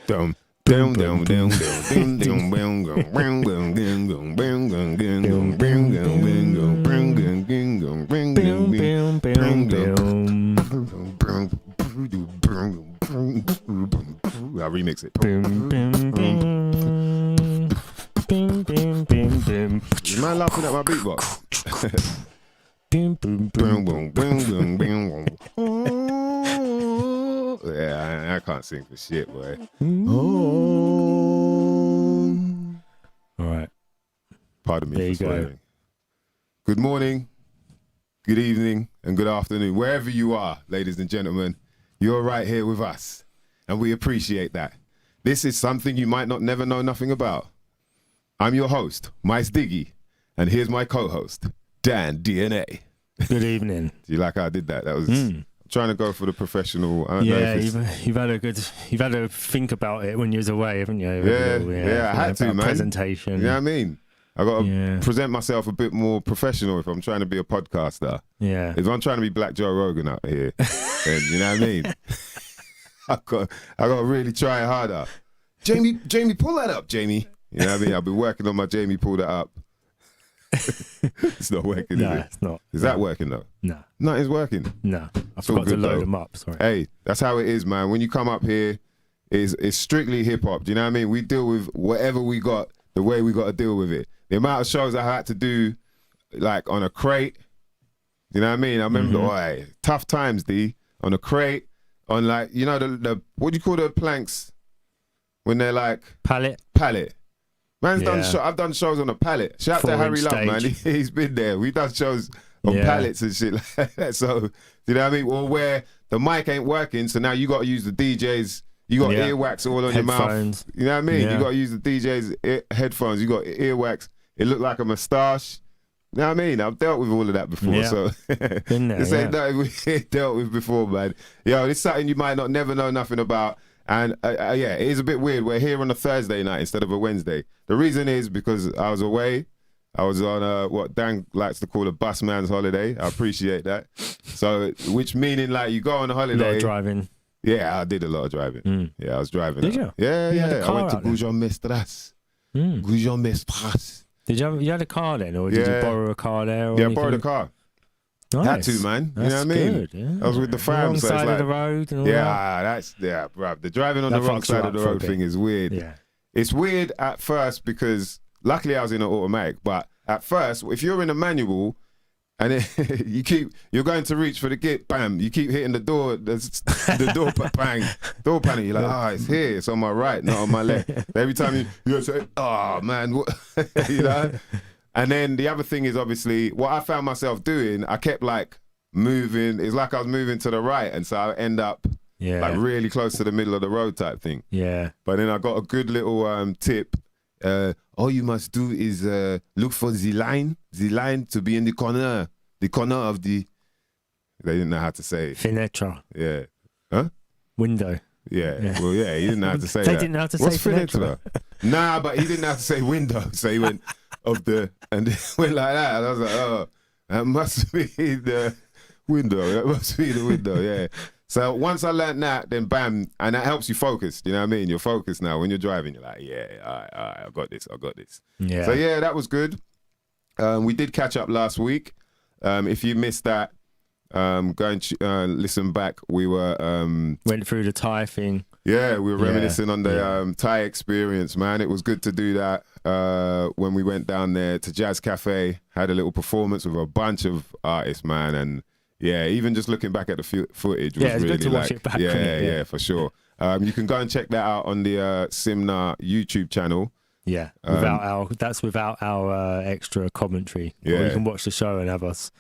Dum. I'll remix it. You mind laughing at my beatbox? Yeah, I can't sing for shit, boy. All right. Pardon me There for you go. swearing. Good morning, good evening, and good afternoon. Wherever you are, ladies and gentlemen, you're right here with us, and we appreciate that. This is something you might not never know nothing about. I'm your host, MysDiggi, and here's my co-host, Dan DNA. Good evening. Do you like how I did that? That was trying to go for the professional. I don't know Yeah, if you've had to think about it when you was away, haven't you? Yeah, I had to, man. Presentation. You know what I mean? I got to present myself a bit more professional if I'm trying to be a podcaster. Yeah. If I'm trying to be Black Joe Rogan out here, then you know what I mean? I got to really try harder. Jamie, pull that up, Jamie. You know what I mean? I've been working on my Jamie, pull that up. It's not working, No, is it? it's not. Is that working though? No. No, it's working. No. I It's all forgot to good, load though. them up. Sorry. Hey, that's how it is, man. When you come up here, it's strictly hip hop. Do you know what I mean? We deal with whatever we got the way we got to deal with it. The amount of shows I had to do, like on a crate. You know what I mean? I remember, tough times, D. On a crate, on like, you know, the what do you call the planks when they're like Palette. Man's Yeah. I've done shows on a pallet. Shout out to 4-inch Harry Love, man. stage. He's been there. We've done shows on Yeah. pallets and shit like that. So, you know what I mean? Or where the mic ain't working, so now you got to use the DJs. You got earwax all on your mouth. Headphones. You know what I mean? Yeah. You got to use the DJs' headphones. You got earwax. It looked like a moustache. You know what I mean? I've dealt with all of that before. Yeah. So Been there, this ain't nothing we ain't dealt with before, man. Yo, this is something you might not never know nothing about. And yeah, it is a bit weird. We're here on a Thursday night instead of a Wednesday. The reason is because I was away. I was on what Dan likes to call a bus man's holiday. I appreciate that. So, which meaning like you go on a A lot holiday. of driving. Yeah, I did a lot of driving. Yeah, I was driving. Did you? Yeah, You had a I car went to out there? Goujon-Mestras. Goujon-Mestras. Did you had a car then, or did you borrow a car there? Or Yeah, I borrowed a car. Nice. Had to, man. That's you know what I mean? good, yeah. I was with the fam, Wrong so it's side like, of the road and all that. bruv. The driving on That the wrong fucks you side up of the for a road bit. thing is weird. Yeah. It's weird at first because luckily I was in an automatic, but at first, if you're in a manual and you're going to reach for the gate, bam, you keep hitting the door, the door bang, door panel, you're like, it's here, it's on my right, not on my left. Every time you say, oh man, what? You know? And then the other thing is obviously what I found myself doing, I kept like moving, it's like I was moving to the right, and so I end up like really close to the middle of the road type thing. Yeah. But then I got a good little tip. All you must do is look for the line to be in the corner of the. They didn't know how to say it. Fenetra. Yeah. Huh? Window. Yeah. Well, yeah, he didn't know how to say They that. didn't know how to What's say fenetra? Nah, but he didn't know how to say window. So he went of the, and it went like that. And I was like, oh, that must be the window. That must be the window, yeah. So once I learned that, then bam, and that helps you focus. You know what I mean? You're focused now. When you're driving, you're like, yeah, all right, I got this. Yeah. So yeah, that was good. We did catch up last week. If you missed that, go and listen back. We were went through the Thai thing. Yeah, we were reminiscing on the Thai experience, man. It was good to do that when we went down there to Jazz Cafe, had a little performance with a bunch of artists, man. And yeah, even just looking back at the footage was it's really good to watch it back. Yeah, for sure. You can go and check that out on the Simna YouTube channel. Yeah, without our extra commentary. Yeah. Or you can watch the show and have us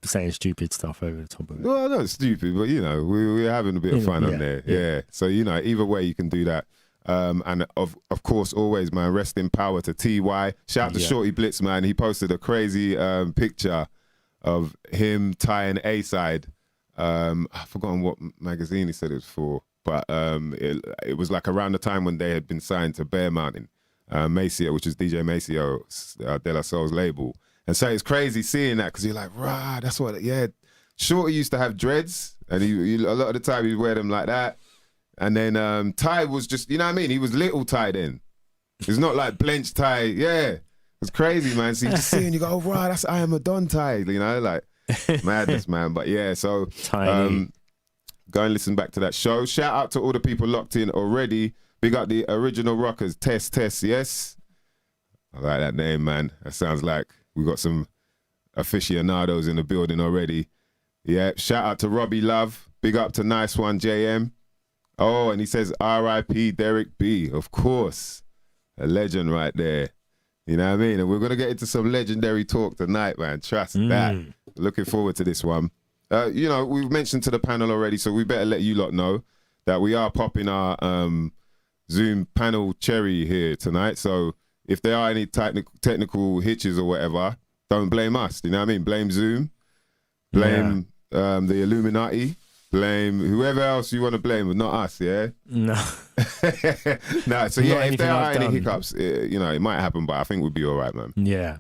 saying stupid stuff over the top of it. Well, not stupid, but you know, we're having a bit of fun on there. Yeah. So you know, either way, you can do that. And of course, always, man, rest in power to TY. Shout out to Shorty Blitz, man. He posted a crazy picture of him tying A-side. I've forgotten what magazine he said it was for, but it was like around the time when they had been signed to Bear Mountain, Maceo, which is DJ Maceo, De La Soul's label. And so it's crazy seeing that because you're like, rah, that's what, Shorty used to have dreads, and he a lot of the time he'd wear them like that. And then Ty was just, you know what I mean? He was little Ty then. It's not like blenched Ty. Yeah. It's crazy, man. So you just see and you go, oh, right, that's I Am a Don Ty. You know, like madness, man. But yeah, so Tiny. go and listen back to that show. Shout out to all the people locked in already. Big up the original rockers. Test, yes. I like that name, man. That sounds like we got some aficionados in the building already. Yeah, shout out to Robbie Love. Big up to Nice One JM. Oh, and he says R.I.P. Derek B. Of course. A legend right there. You know what I mean? And we're going to get into some legendary talk tonight, man. Trust that. Looking forward to this one. You know, we've mentioned to the panel already, so we better let you lot know that we are popping our Zoom panel cherry here tonight. So if there are any technical hitches or whatever, don't blame us. You know what I mean? Blame Zoom. Blame the Illuminati. Blame whoever else you want to blame, but not us, yeah? No. No, so yeah, if there are any hiccups, you know, it might happen, but I think we'll be all right, man. Yeah.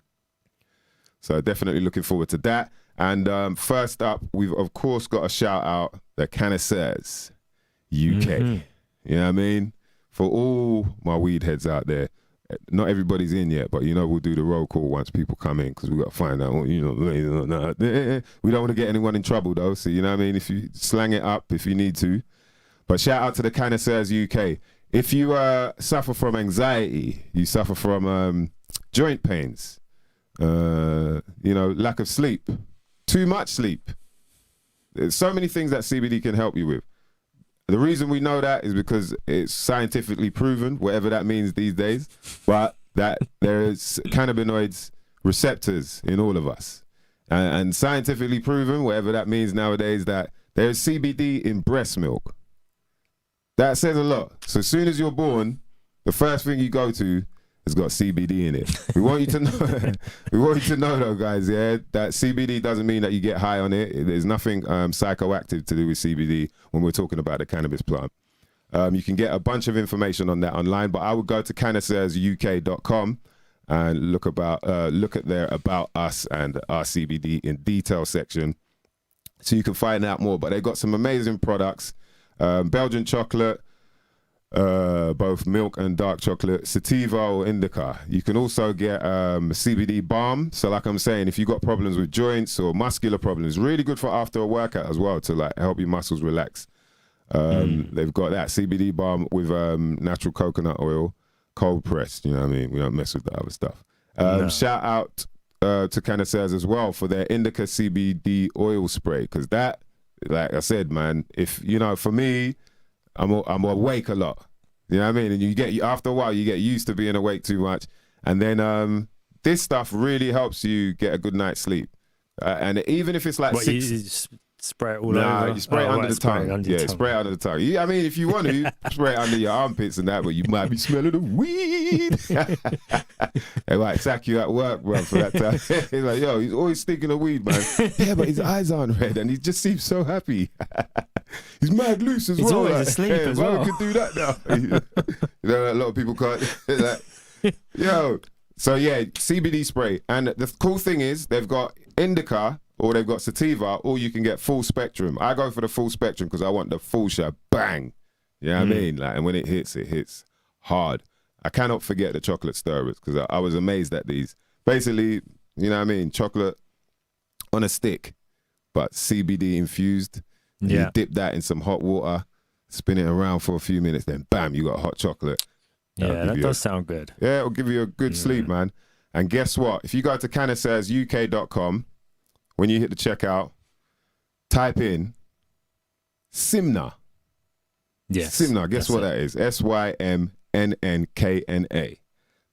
So definitely looking forward to that. And first up, we've of course got a shout out the Connoisseurs UK. You know what I mean? For all my weed heads out there, not everybody's in yet, but you know we'll do the roll call once people come in because we got to find out. You know, we don't want to get anyone in trouble though. So you know what I mean. If you slang it up, if you need to. But shout out to the Connoisseurs UK. If you suffer from anxiety, you suffer from joint pains, you know, lack of sleep, too much sleep. There's so many things that CBD can help you with. The reason we know that is because it's scientifically proven, whatever that means these days, but that there is cannabinoids receptors in all of us. And scientifically proven, whatever that means nowadays, that there is CBD in breast milk. That says a lot. So as soon as you're born, the first thing you go to has got CBD in it. We want you to know, we want you to know though, guys, yeah, that CBD doesn't mean that you get high on it. There's nothing psychoactive to do with CBD when we're talking about the cannabis plant. You can get a bunch of information on that online, but I would go to connoisseursuk.com and look at their About Us and our CBD in detail section so you can find out more. But they've got some amazing products. Belgian chocolate, both milk and dark chocolate, sativa or indica. You can also get CBD balm. So like I'm saying, if you've got problems with joints or muscular problems, really good for after a workout as well to like help your muscles relax. They've got that CBD balm with natural coconut oil, cold pressed. You know what I mean? We don't mess with the other stuff. No. Shout out to Connoisseurs as well for their indica CBD oil spray, because that, like I said, man, if you know, for me, I'm awake a lot. You know what I mean? And you get, after a while, you get used to being awake too much. And then this stuff really helps you get a good night's sleep. And even if it's like what, six... you just spray it all over? Nah, you spray it under the tongue. Spray it under the tongue. I mean, if you want to, spray it under your armpits and that, but you might be smelling the weed. They might sack you at work, bro, for that time. He's like, yo, he's always stinking of weed, man. Yeah, but his eyes aren't red and he just seems so happy. He's mad loose as well. He's always like, asleep as well. We could do that now. You know, a lot of people can't. Like, yo. So yeah, CBD spray. And the cool thing is they've got indica or they've got sativa, or you can get full spectrum. I go for the full spectrum because I want the full shot. Bang. You know what I mean? Like, and when it hits hard. I cannot forget the chocolate stirrers because I was amazed at these. Basically, you know what I mean? Chocolate on a stick, but CBD infused. Yeah. You dip that in some hot water, spin it around for a few minutes, then bam, you got hot chocolate. Yeah, that does sound good. Yeah, it'll give you a good sleep, man. And guess what? If you go to connoisseursuk.com, when you hit the checkout, type in Simna. Yes. Simna, guess what that is? SYMNNKNA.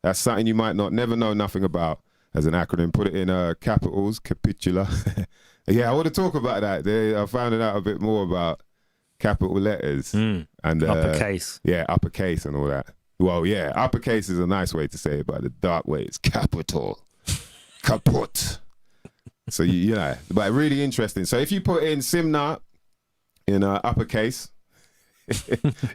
That's something you might not never know nothing about as an acronym. Put it in capitals, capitula. Yeah, I want to talk about that. I found out a bit more about capital letters. And uppercase. Yeah, uppercase and all that. Well, yeah, uppercase is a nice way to say it, but the dark way is capital. Kaput. So, you know, but really interesting. So if you put in Simna in uppercase,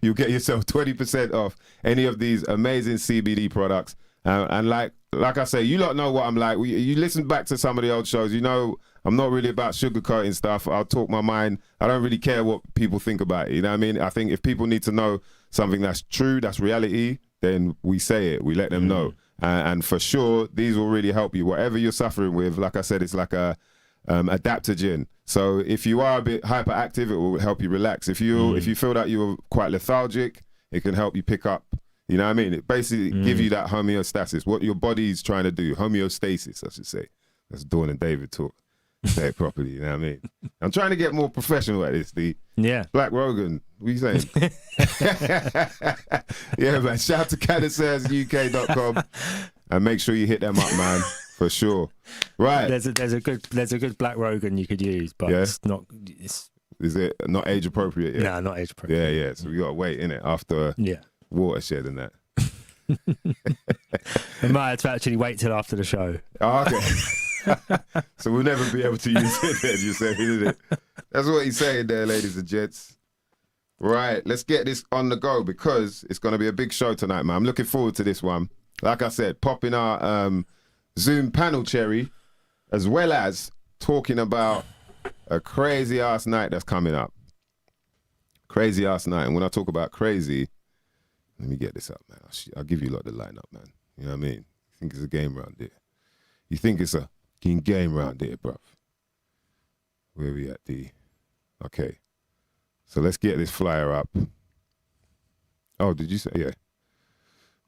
you'll get yourself 20% off any of these amazing CBD products. And like I say, you lot know what I'm like. You listen back to some of the old shows, you know I'm not really about sugarcoating stuff. I'll talk my mind. I don't really care what people think about it. You know what I mean? I think if people need to know something that's true, that's reality, then we say it. We let them know. And for sure, these will really help you. Whatever you're suffering with, like I said, it's like a adaptogen. So if you are a bit hyperactive, it will help you relax. If you feel that you're quite lethargic, it can help you pick up. You know what I mean? It basically give you that homeostasis, what your body's trying to do. Homeostasis, I should say. That's Dawn and David talk. Say it properly, you know what I mean? I'm trying to get more professional at this, D. Yeah. Black Rogan, what are you saying? Yeah, man. Shout out to CannacersUK.com and make sure you hit them up, man, for sure. Right. There's a good Black Rogan you could use, but it's not. Is it not age appropriate yet? No, not age appropriate. Yeah. So we got to wait, innit, after Watershed and that. We might have to actually wait till after the show. Oh, okay. So we'll never be able to use it then, you say, isn't it? That's what he's saying there, ladies and gents. Right, let's get this on the go because it's going to be a big show tonight, man. I'm looking forward to this one. Like I said, popping our Zoom panel cherry, as well as talking about a crazy-ass night that's coming up. Crazy-ass night. And when I talk about crazy, let me get this up, man. I'll give you a lot of the lineup, man. You know what I mean? You think it's a game round there. You think it's a game round there, bruv. Where we at, D? Okay. So let's get this flyer up. Oh, did you say? Yeah.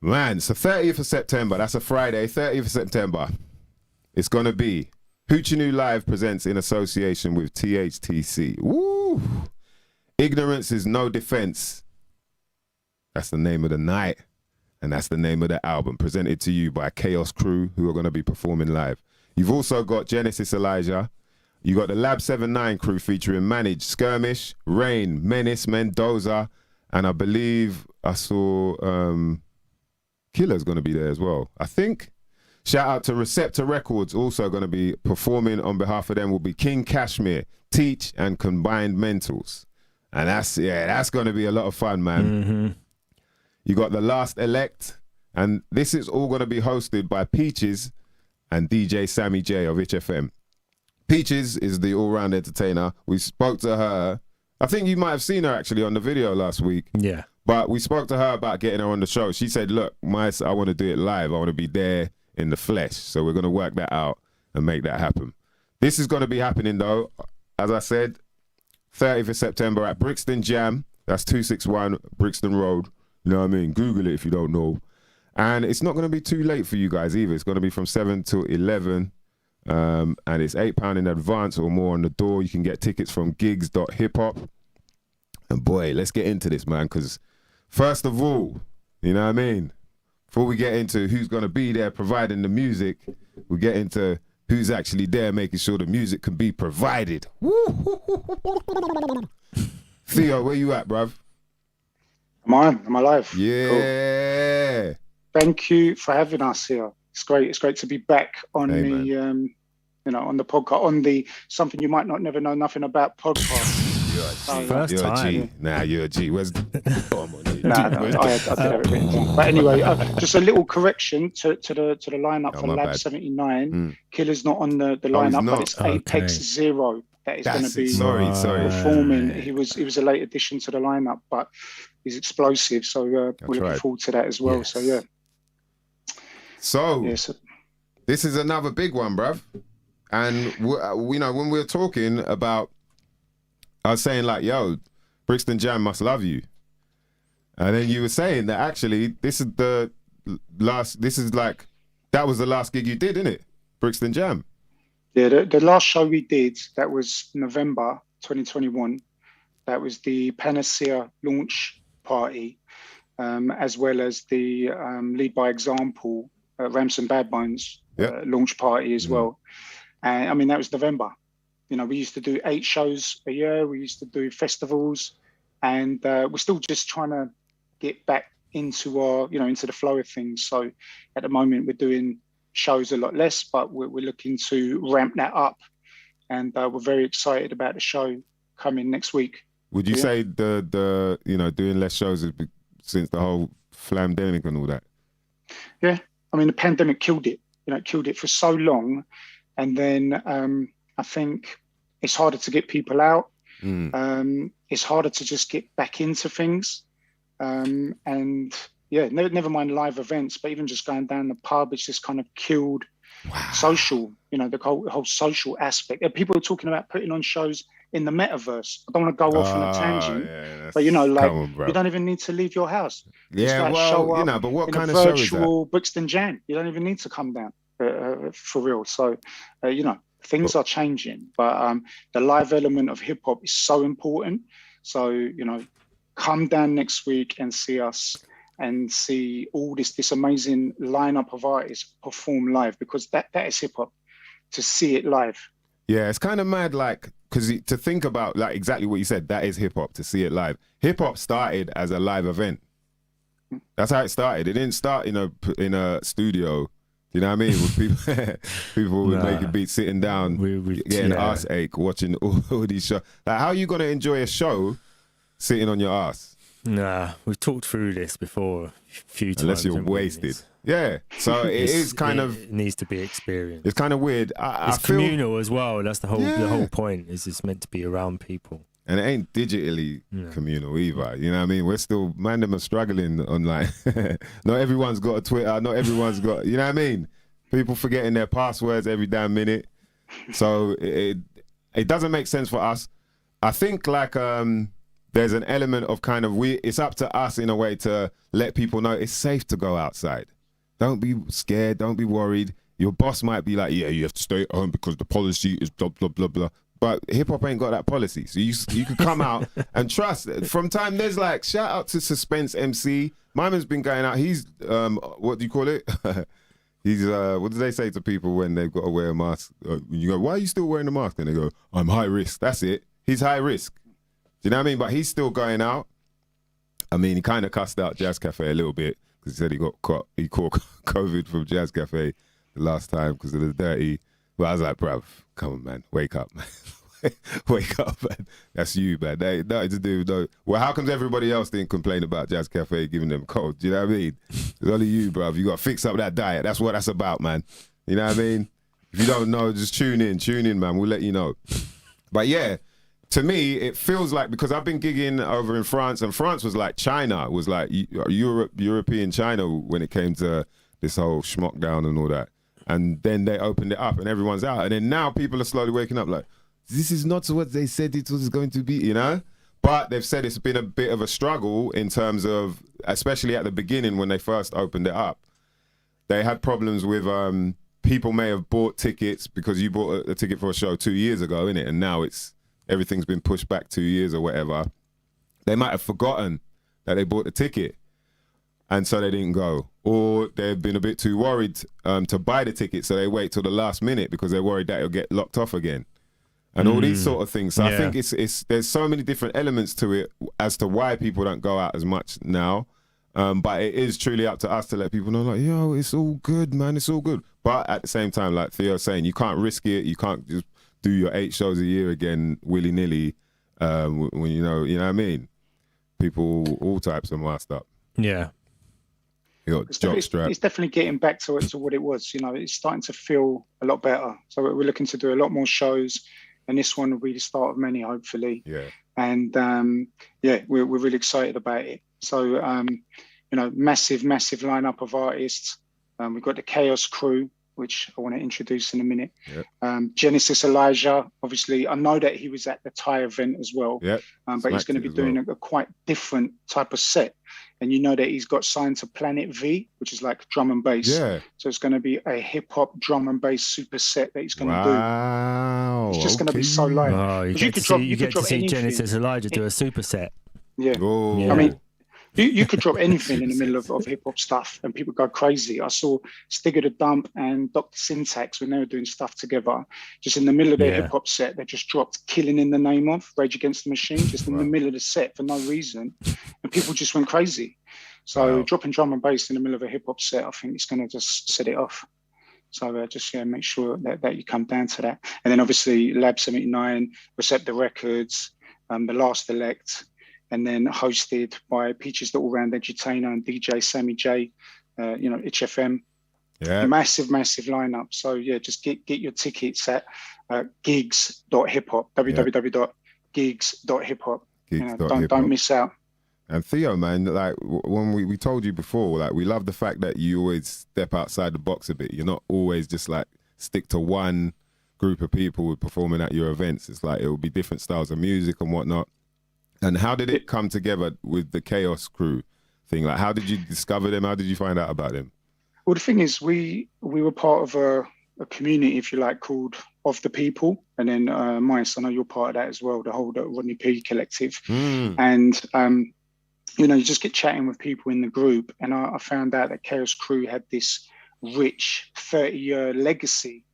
Man, it's the 30th of September. That's a Friday, 30th of September. It's going to be Hoochinoo Live presents in association with THTC. Woo! Ignorance is no defense. That's the name of the night. And that's the name of the album, presented to you by Kaos Krew, who are going to be performing live. You've also got Genesis Elijah. You got the Lab 79 crew featuring Manage, Skirmish, Rain, Menace, Mendoza, and I believe I saw Killer's going to be there as well, I think. Shout out to Receptor Records, also going to be performing on behalf of them will be King Kashmir, Teach, and Combined Mentals. And that's going to be a lot of fun, man. Mm-hmm. You got The Last Elect, and this is all going to be hosted by Peaches and DJ Sammy J of HFM. Peaches is the all-round entertainer. We spoke to her. I think you might have seen her actually on the video last week. Yeah. But we spoke to her about getting her on the show. She said, look, I want to do it live. I want to be there in the flesh. So we're going to work that out and make that happen. This is going to be happening, though, as I said, 30th of September at Brixton Jam. That's 261 Brixton Road. You know what I mean? Google it if you don't know. And it's not going to be too late for you guys either. It's going to be from 7 to 11. And it's £8 in advance or more on the door. You can get tickets from gigs.hiphop. And boy, let's get into this, man, because first of all, you know what I mean? Before we get into who's going to be there providing the music, we get into who's actually there making sure the music can be provided. Theo, where you at, bruv? I'm on. I'm alive. Yeah. Cool. Thank you for having us here. It's great. It's great to be back on on the podcast, on the something you might not never know nothing about podcast. First you're time. A G. Nah, you're a G. Where's the... I did have it written down. But anyway, just a little correction to the lineup for Lab 79. Killer's not on the lineup, but it's Apex Zero that is going to be performing. He was a late addition to the lineup, but he's explosive. So we're looking forward to that as well. Yes. So yeah. So this is another big one, bruv. And we know when we were talking about, I was saying like, yo, Brixton Jam must love you. And then you were saying that actually that was the last gig you did, innit? Brixton Jam. Yeah, the last show we did, that was November 2021. That was the Panacea launch party, as well as the Lead by Example, Ramson Bad Bones launch party as well. And I mean, that was November. You know, we used to do 8 shows a year. We used to do festivals, and we're still just trying to get back into into the flow of things. So at the moment, we're doing shows a lot less, but we're looking to ramp that up, and we're very excited about the show coming next week. Would you say the doing less shows is since the whole flamdemic and all that? Yeah, I mean the pandemic killed it. You know, it killed it for so long, and then I think it's harder to get people out. Mm. It's harder to just get back into things. And yeah, never mind live events, but even just going down the pub, it's just kind of killed social, you know, the whole social aspect. And people are talking about putting on shows in the metaverse. I don't want to go off on a tangent, but you know, like you don't even need to leave your house. Just Yeah, like well, show up you know, but what in kind a of show is that? virtual Brixton Jam. You don't even need to come down for real. So, you know, things are changing, but the live element of hip hop is so important. So, you know, come down next week and see us and see all this amazing lineup of artists perform live, because that is hip hop, to see it live. Yeah, it's kind of mad, like, because to think about, like, exactly what you said, that is hip hop, to see it live. Hip hop started as a live event. That's how it started. It didn't start in a studio. You know what I mean? With people would make a beat sitting down, getting arse ache, watching all these shows. Like, how are you gonna enjoy a show sitting on your ass? Nah, we've talked through this before a few times. Unless you're wasted. Yeah. So it needs to be experienced. It's kind of weird. It's communal as well. That's the whole point. Is it's meant to be around people. And it ain't digitally communal either. You know what I mean? We're still, man, them are struggling online. Not everyone's got a Twitter. Not everyone's got, you know what I mean? People forgetting their passwords every damn minute. So it doesn't make sense for us. I think like there's an element of kind of, it's up to us in a way to let people know it's safe to go outside. Don't be scared. Don't be worried. Your boss might be like, yeah, you have to stay at home because the policy is blah, blah, blah, blah. But hip hop ain't got that policy. So you could come out and trust. From time, there's like, shout out to Suspense MC. My man's been going out. He's, what do you call it? He's, what do they say to people when they've got to wear a mask? You go, why are you still wearing a mask? And they go, I'm high risk. That's it. He's high risk. Do you know what I mean? But he's still going out. I mean, he kind of cussed out Jazz Cafe a little bit because he said he caught COVID from Jazz Cafe the last time because of the dirty. But I was like, bruv, come on, man. Wake up, man. Wake up, man. That's you, man. That ain't nothing to do with no. Well, how comes everybody else didn't complain about Jazz Cafe giving them cold? Do you know what I mean? It's only you, bruv. You got to fix up that diet. That's what that's about, man. You know what I mean? If you don't know, just tune in, man. We'll let you know. But yeah, to me, it feels like, because I've been gigging over in France, and France was like China. It was like European China when it came to this whole schmuck down and all that. And then they opened it up and everyone's out. And then now people are slowly waking up like, this is not what they said it was going to be, you know? But they've said it's been a bit of a struggle in terms of, especially at the beginning when they first opened it up. They had problems with people may have bought tickets because you bought a ticket for a show 2 years ago, innit? And now everything's been pushed back 2 years or whatever. They might have forgotten that they bought the ticket. And so they didn't go. Or they've been a bit too worried to buy the ticket, so they wait till the last minute because they're worried that it'll get locked off again. And all these sort of things. So I think there's so many different elements to it as to why people don't go out as much now. But it is truly up to us to let people know, like, yo, it's all good, man. It's all good. But at the same time, like Theo's saying, you can't risk it. You can't just do your 8 shows a year again willy-nilly when you know what I mean? People, all types are masked up. Yeah. It's definitely getting back to what it was. You know, it's starting to feel a lot better. So we're looking to do a lot more shows, and this one will be the start of many, hopefully. Yeah. And we're really excited about it. So you know, massive lineup of artists. We've got the Kaos Krew, which I want to introduce in a minute. Yep. Genesis Elijah, obviously, I know that he was at the Thai event as well. Yep. But he's going to be doing a quite different type of set. And you know that he's got signed to Planet V, which is like drum and bass. Yeah. So it's going to be a hip hop drum and bass super set that he's going to do. Wow. It's just going to be so light. Oh, you get to see Genesis Elijah do a super set. Yeah. Oh. Yeah. I mean, you could drop anything in the middle of hip hop stuff and people go crazy. I saw Stigger the Dump and Dr. Syntax when they were doing stuff together. Just in the middle of their hip hop set, they just dropped Killing in the Name of Rage Against the Machine, just in the middle of the set for no reason. And people just went crazy. So dropping drum and bass in the middle of a hip hop set, I think it's going to just set it off. So just make sure that you come down to that. And then obviously Lab 79, Sept Records, The Last Elect, and then hosted by Peaches the All-Round Edutainer and DJ Sammy J, HFM. Yeah. Massive lineup. So yeah, just get your tickets at gigs.hiphop, www.gigs.hiphop. Don't miss out. And Theo, man, like when we told you before, like we love the fact that you always step outside the box a bit. You're not always just like stick to one group of people performing at your events. It's like it will be different styles of music and whatnot. And how did it come together with the Kaos crew thing? Like, how did you discover them? How did you find out about them? Well, the thing is, we were part of a community, if you like, called Of the People, and then Mice, I know you're part of that as well, the whole Rodney P collective. And you just get chatting with people in the group, and I found out that Kaos Krew had this rich 30-year legacy,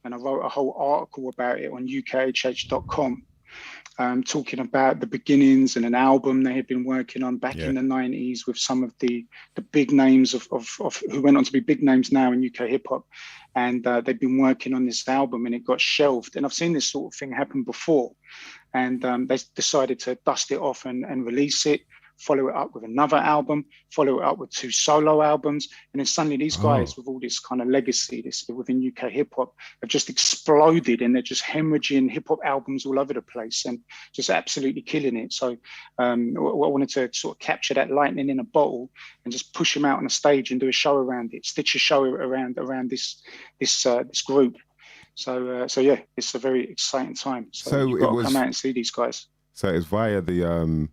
and I wrote a whole article about it on ukhh.com. Talking about the beginnings and an album they had been working on back in the 90s with some of the big names of who went on to be big names now in UK hip hop. And they've been working on this album and it got shelved. And I've seen this sort of thing happen before. And they decided to dust it off and release it, follow it up with another album, follow it up with 2 solo albums. And then suddenly these guys with all this kind of legacy this within UK hip hop have just exploded, and they're just hemorrhaging hip hop albums all over the place and just absolutely killing it. So I wanted to sort of capture that lightning in a bottle and just push them out on a stage and do a show around it, stitch a show around this group. So yeah, it's a very exciting time. So you've got to come out and see these guys. So it's via the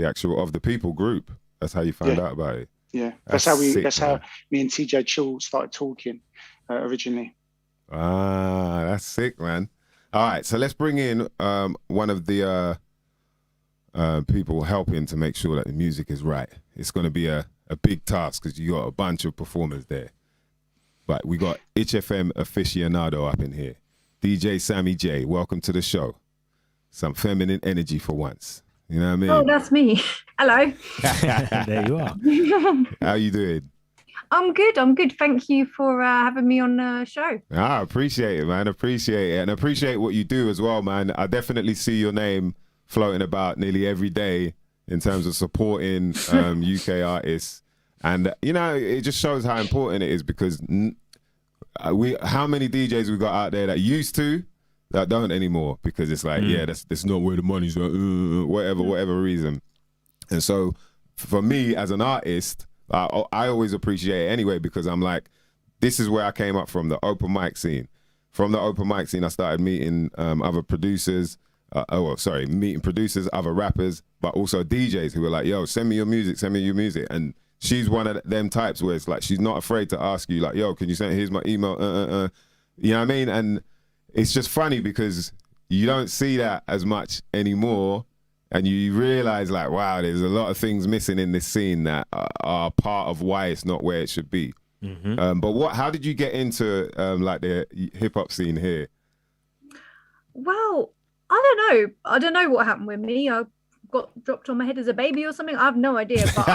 actual Of the People group. That's how you found out about it. Yeah, that's how me and TJ Chill started talking originally. Ah, that's sick, man. All right, so let's bring in one of the people helping to make sure that the music is right. It's going to be a big task because you got a bunch of performers there. But we got HFM aficionado up in here. DJ Sammy J, welcome to the show. Some feminine energy for once. You know what I mean? Oh, that's me. Hello. There you are. How you doing? I'm good. Thank you for having me on the show. I appreciate it, man. Appreciate it. And appreciate what you do as well, man. I definitely see your name floating about nearly every day in terms of supporting UK artists. And, it just shows how important it is because how many DJs we got out there that used to that don't anymore because it's like, that's not where the money's at, whatever reason. And so for me as an artist, I always appreciate it anyway because I'm like, this is where I came up from, the open mic scene. From the open mic scene, I started meeting other producers, meeting producers, other rappers, but also DJs who were like, yo, send me your music. And she's one of them types where it's like, she's not afraid to ask you like, yo, can you send, here's my email, you know what I mean? And it's just funny because you don't see that as much anymore. And you realize like, wow, there's a lot of things missing in this scene that are part of why it's not where it should be. Mm-hmm. But how did you get into like the hip hop scene here? Well, I don't know what happened with me. I got dropped on my head as a baby or something. I have no idea, but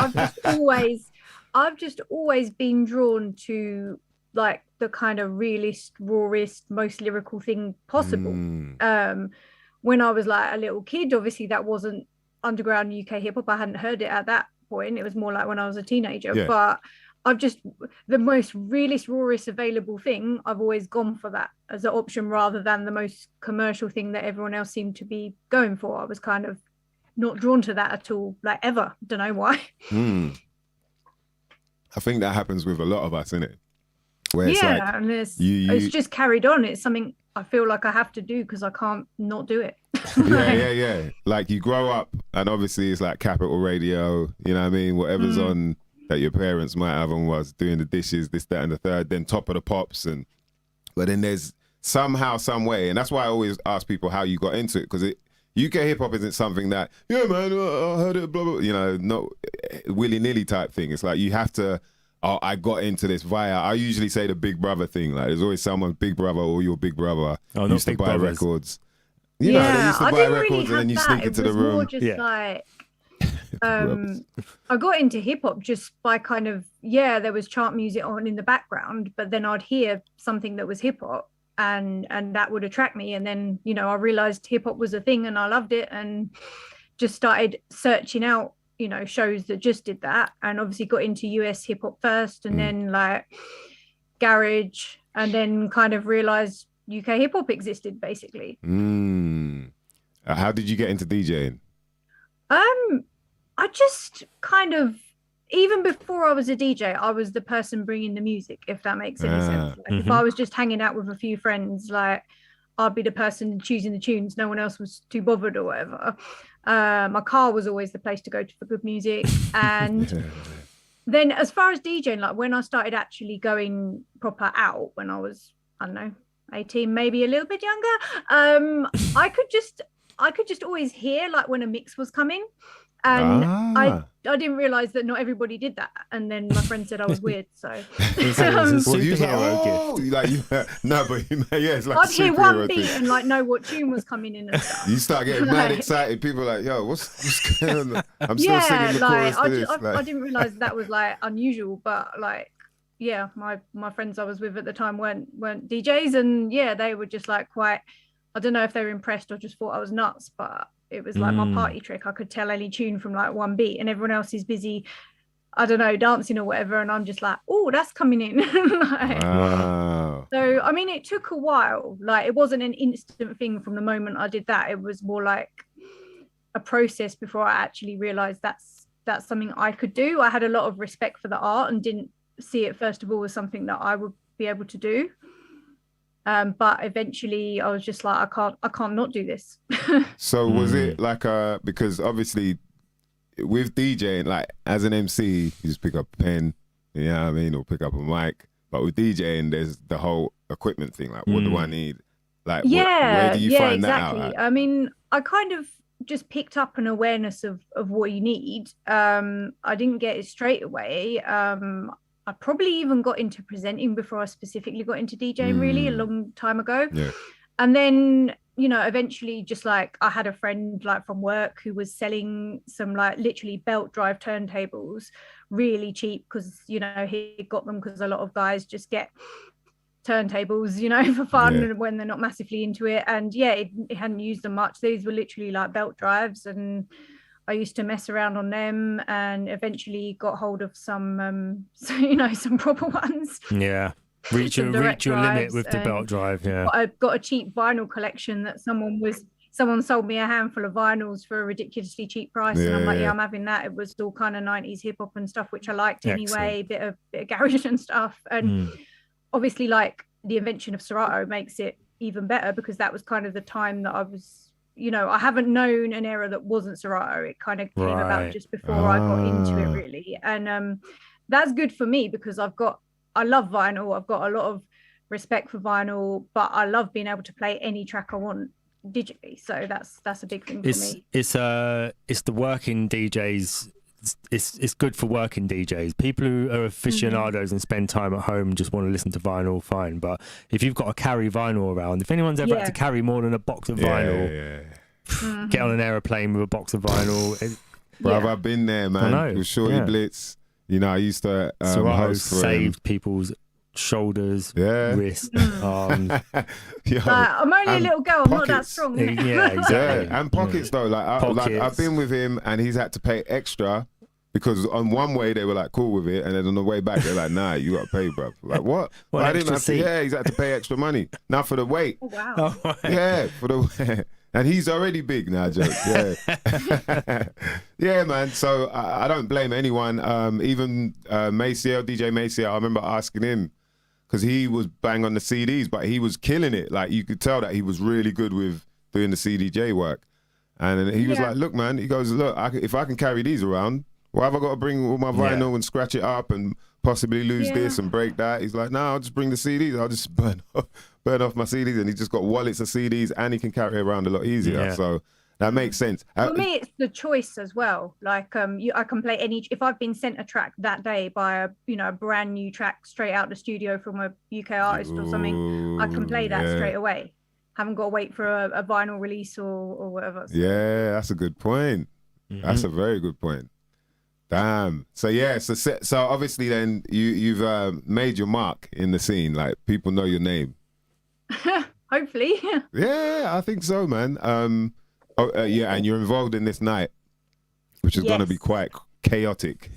I've just always been drawn to like the kind of realist, rawest, most lyrical thing possible. When I was like a little kid, obviously that wasn't underground UK hip hop. I hadn't heard it at that point. It was more like when I was a teenager. Yeah. But I've just, the most realist, rawest available thing, I've always gone for that as an option rather than the most commercial thing that everyone else seemed to be going for. I was kind of not drawn to that at all, like ever. Don't know why. I think that happens with a lot of us, innit? Where it's like, and it's just carried on. It's something I feel like I have to do because I can't not do it. Yeah. Like you grow up and obviously it's like Capital Radio, you know what I mean? Whatever's on that your parents might have on was doing the dishes, this, that, and the third, then Top of the Pops. But then there's somehow, some way, and that's why I always ask people how you got into it, because UK hip hop isn't something that, yeah, man, I heard it, blah, blah, not willy-nilly type thing. It's like you have to, I got into this via, I usually say the big brother thing. Like there's always someone's big brother or your big brother used to buy records. They used to buy records and then you sneak into the room. More just like, I got into hip hop just by kind of, there was chart music on in the background, but then I'd hear something that was hip hop and that would attract me. And then, I realized hip hop was a thing and I loved it and just started searching out, shows that just did that, and obviously got into US hip hop first, and then like garage, and then kind of realized UK hip hop existed, basically. How did you get into DJing? I just kind of, even before I was a DJ, I was the person bringing the music, if that makes any sense. Like, if I was just hanging out with a few friends, like, I'd be the person choosing the tunes. No one else was too bothered or whatever. My car was always the place to go to for good music. And then as far as DJing, like when I started actually going proper out, when I was, I don't know, 18, maybe a little bit younger, I could just always hear like when a mix was coming. And I didn't realize that not everybody did that. And then my friend said I was weird. So It's a superhero gift. No, but yeah, it's like I'd hear one superhero beat thing. and like know what tune was coming in and stuff. You start getting mad excited. People are like, yo, what's going on? I'm still singing the chorus to this. I didn't realize that was like unusual, but like, yeah, my friends I was with at the time weren't DJs, and yeah, they were just like quite, I don't know if they were impressed or just thought I was nuts, but it was like my party trick. I could tell any tune from like one beat, and everyone else is busy, I don't know, dancing or whatever, and I'm just like, oh, that's coming in. Like, wow. So I mean, it took a while. Like, it wasn't an instant thing from the moment I did that. It was more like a process before I actually realized that's something I could do. I had a lot of respect for the art and didn't see it first of all as something that I would be able to do. But eventually I was just like, I can't not do this. So was it like because obviously with DJing, like as an MC, you just pick up a pen, you know what I mean, or pick up a mic. But with DJing, there's the whole equipment thing. Like, what do I need? Like, where do you find exactly. that out? I mean, I kind of just picked up an awareness of what you need. I didn't get it straight away. I probably even got into presenting before I specifically got into DJing, really, a long time ago. Yeah. And then, you know, eventually just like I had a friend like from work who was selling some like literally belt drive turntables really cheap because, you know, he got them because a lot of guys just get turntables, you know, for fun when they're not massively into it. And yeah, it hadn't used them much. These were literally like belt drives, and I used to mess around on them, and eventually got hold of some, you know, some proper ones. Yeah, reach your limit with the belt drive. Yeah, I got a cheap vinyl collection that someone sold me a handful of vinyls for a ridiculously cheap price, and I'm like, I'm having that. It was all kind of 90s hip hop and stuff, which I liked anyway. Bit of garage and stuff, and obviously, like the invention of Serato makes it even better because that was kind of the time that I was. You know, I haven't known an era that wasn't Serato. It kind of came about just before I got into it, really. And that's good for me because I love vinyl. I've got a lot of respect for vinyl, but I love being able to play any track I want digitally. So that's a big thing for me. It's the working DJs. It's good for working DJs. People who are aficionados and spend time at home just want to listen to vinyl, fine. But if you've got to carry vinyl around, if anyone's ever had to carry more than a box of vinyl, get on an airplane with a box of vinyl. Bruv, I've been there, man. With Shorty Blitz, you know, I used to host for saved people's shoulders, wrists, arms. I'm only a little girl. I'm not that strong. Yeah, exactly. And pockets though. Like I've been with him, and he's had to pay extra because on one way they were like cool with it, and then on the way back they're like, nah, you got to pay, bro. Like what? Well, I didn't have to. Yeah, he's had to pay extra money. Now for the weight. Oh, wow. Yeah, for the. And he's already big now, joke. Yeah, yeah, man. So I don't blame anyone. Even Maceo, DJ Maceo, I remember asking him because he was bang on the CDs, but he was killing it. Like you could tell that he was really good with doing the CDJ work. And he was like, "Look, man," he goes, "Look, if I can carry these around, why have I got to bring all my vinyl and scratch it up and possibly lose this and break that?" He's like, "No, I'll just bring the CDs. I'll just burn off my CDs." And he just got wallets of CDs, and he can carry it around a lot easier. Yeah. So that makes sense. For me, it's the choice as well. Like, I can play any. If I've been sent a track that day by a brand new track straight out the studio from a UK artist or something, I can play that straight away. Haven't got to wait for a vinyl release or whatever. So. Yeah, that's a good point. Mm-hmm. That's a very good point. Damn. So so obviously then you've made your mark in the scene. Like people know your name. Hopefully. Yeah, I think so, man. And you're involved in this night, which is going to be quite chaotic.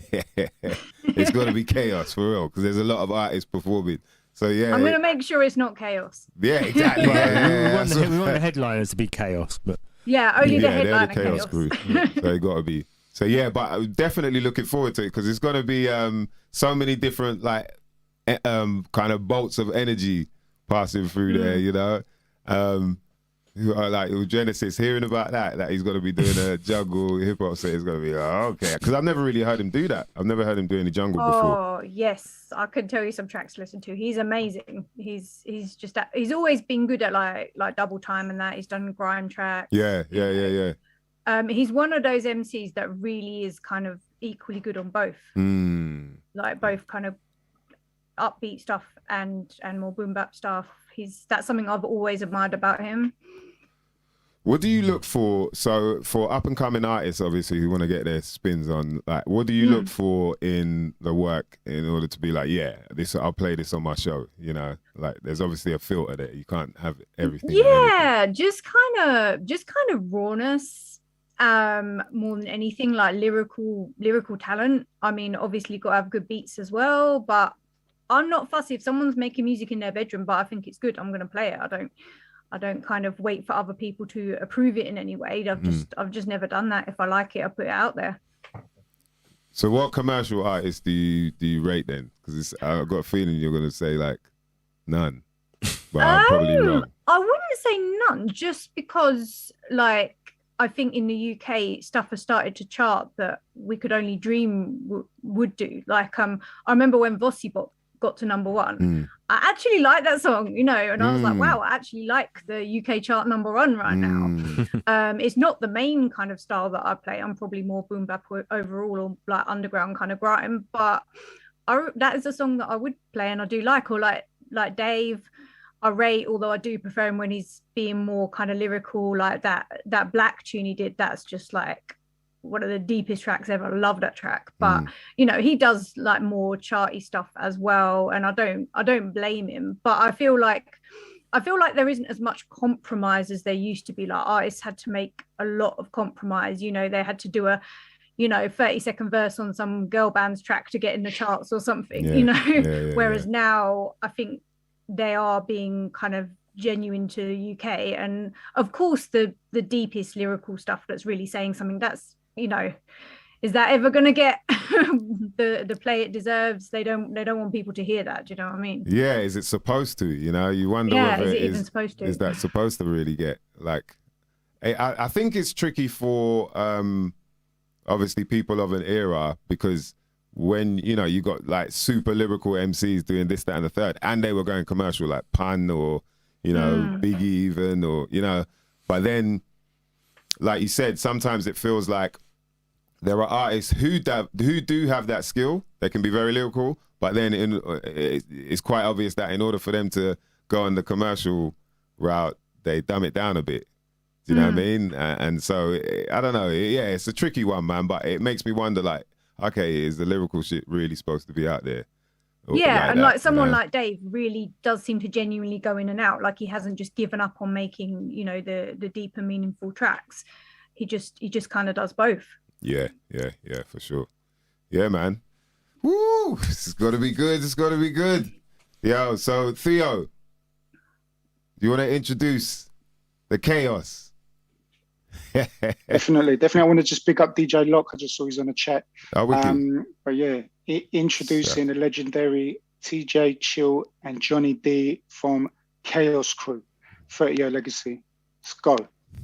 It's going to be chaos for real because there's a lot of artists performing. So yeah, I'm going to make sure it's not Chaos. yeah, exactly. Well, Yeah, we want the headliners to be Chaos, but Yeah, only the they're headliner the Chaos crew. So they got to be. So yeah, but I'm definitely looking forward to it because it's going to be so many different like kind of bolts of energy passing through there, you know. Who are like with Genesis, hearing about that he's going to be doing a jungle hip hop set is going to be okay. Because I've never really heard him do that. I've never heard him do any jungle before. Oh yes, I could tell you some tracks to listen to. He's amazing. He's just he's always been good at like double time and that. He's done grime tracks. Yeah. He's one of those MCs that really is kind of equally good on both. Like both kind of upbeat stuff and more boom bap stuff. That's something I've always admired about him. What do you look for? So for up and coming artists, obviously, who want to get their spins on, like, what do you look for in the work in order to be like, yeah, I'll play this on my show? You know, like, there's obviously a filter there. You can't have everything. Yeah, just kind of rawness, more than anything, like lyrical talent. I mean, obviously, got to have good beats as well, but I'm not fussy if someone's making music in their bedroom, but I think it's good, I'm going to play it. I don't kind of wait for other people to approve it in any way. I've just never done that. If I like it, I put it out there. So what commercial artists do you rate then? Because I've got a feeling you're going to say like none, but I'm probably wrong. I wouldn't say none, just because like I think in the UK stuff has started to chart that we could only dream would do. Like I remember when Vossi got to #1. I actually like that song, you know, and I was like, wow, I actually like the UK chart #1 right now. It's not the main kind of style that I play. I'm probably more boom bap overall, or like underground kind of grime, but that is a song that I would play and I do like. Or like Dave, I rate, although I do prefer him when he's being more kind of lyrical, like that Black tune he did. That's just like one of the deepest tracks ever. I love that track. But you know, he does like more charty stuff as well, and I don't blame him. But I feel like there isn't as much compromise as there used to be. Like artists had to make a lot of compromise. You know, they had to do a 30-second verse on some girl band's track to get in the charts or something. Whereas now I think they are being kind of genuine to the UK, and of course the deepest lyrical stuff that's really saying something, that's, you know, is that ever going to get the play it deserves? They don't want people to hear that. Do you know what I mean? Yeah, is it supposed to? You know, you wonder whether is it even supposed to? Is that supposed to really get like? I think it's tricky for obviously people of an era, because when you got like super lyrical MCs doing this, that, and the third, and they were going commercial like Pun or Biggie even, or but then, like you said, sometimes it feels like there are artists who do have that skill. They can be very lyrical, but then it's quite obvious that in order for them to go on the commercial route, they dumb it down a bit. Do you know what I mean? And so, I don't know. Yeah, it's a tricky one, man, but it makes me wonder, like, okay, is the lyrical shit really supposed to be out there? Yeah, and like someone like Dave really does seem to genuinely go in and out. Like he hasn't just given up on making, the deeper, meaningful tracks. He just kind of does both. Yeah, for sure. Yeah, man. Woo! It's got to be good. It's got to be good. Yo, so Theo, do you want to introduce the Kaos? Definitely. I want to just pick up DJ Lock. I just saw he's on the chat. But yeah, introducing the legendary TJ Chill and Johnny D from Kaos Krew, 30-year legacy. Let's go.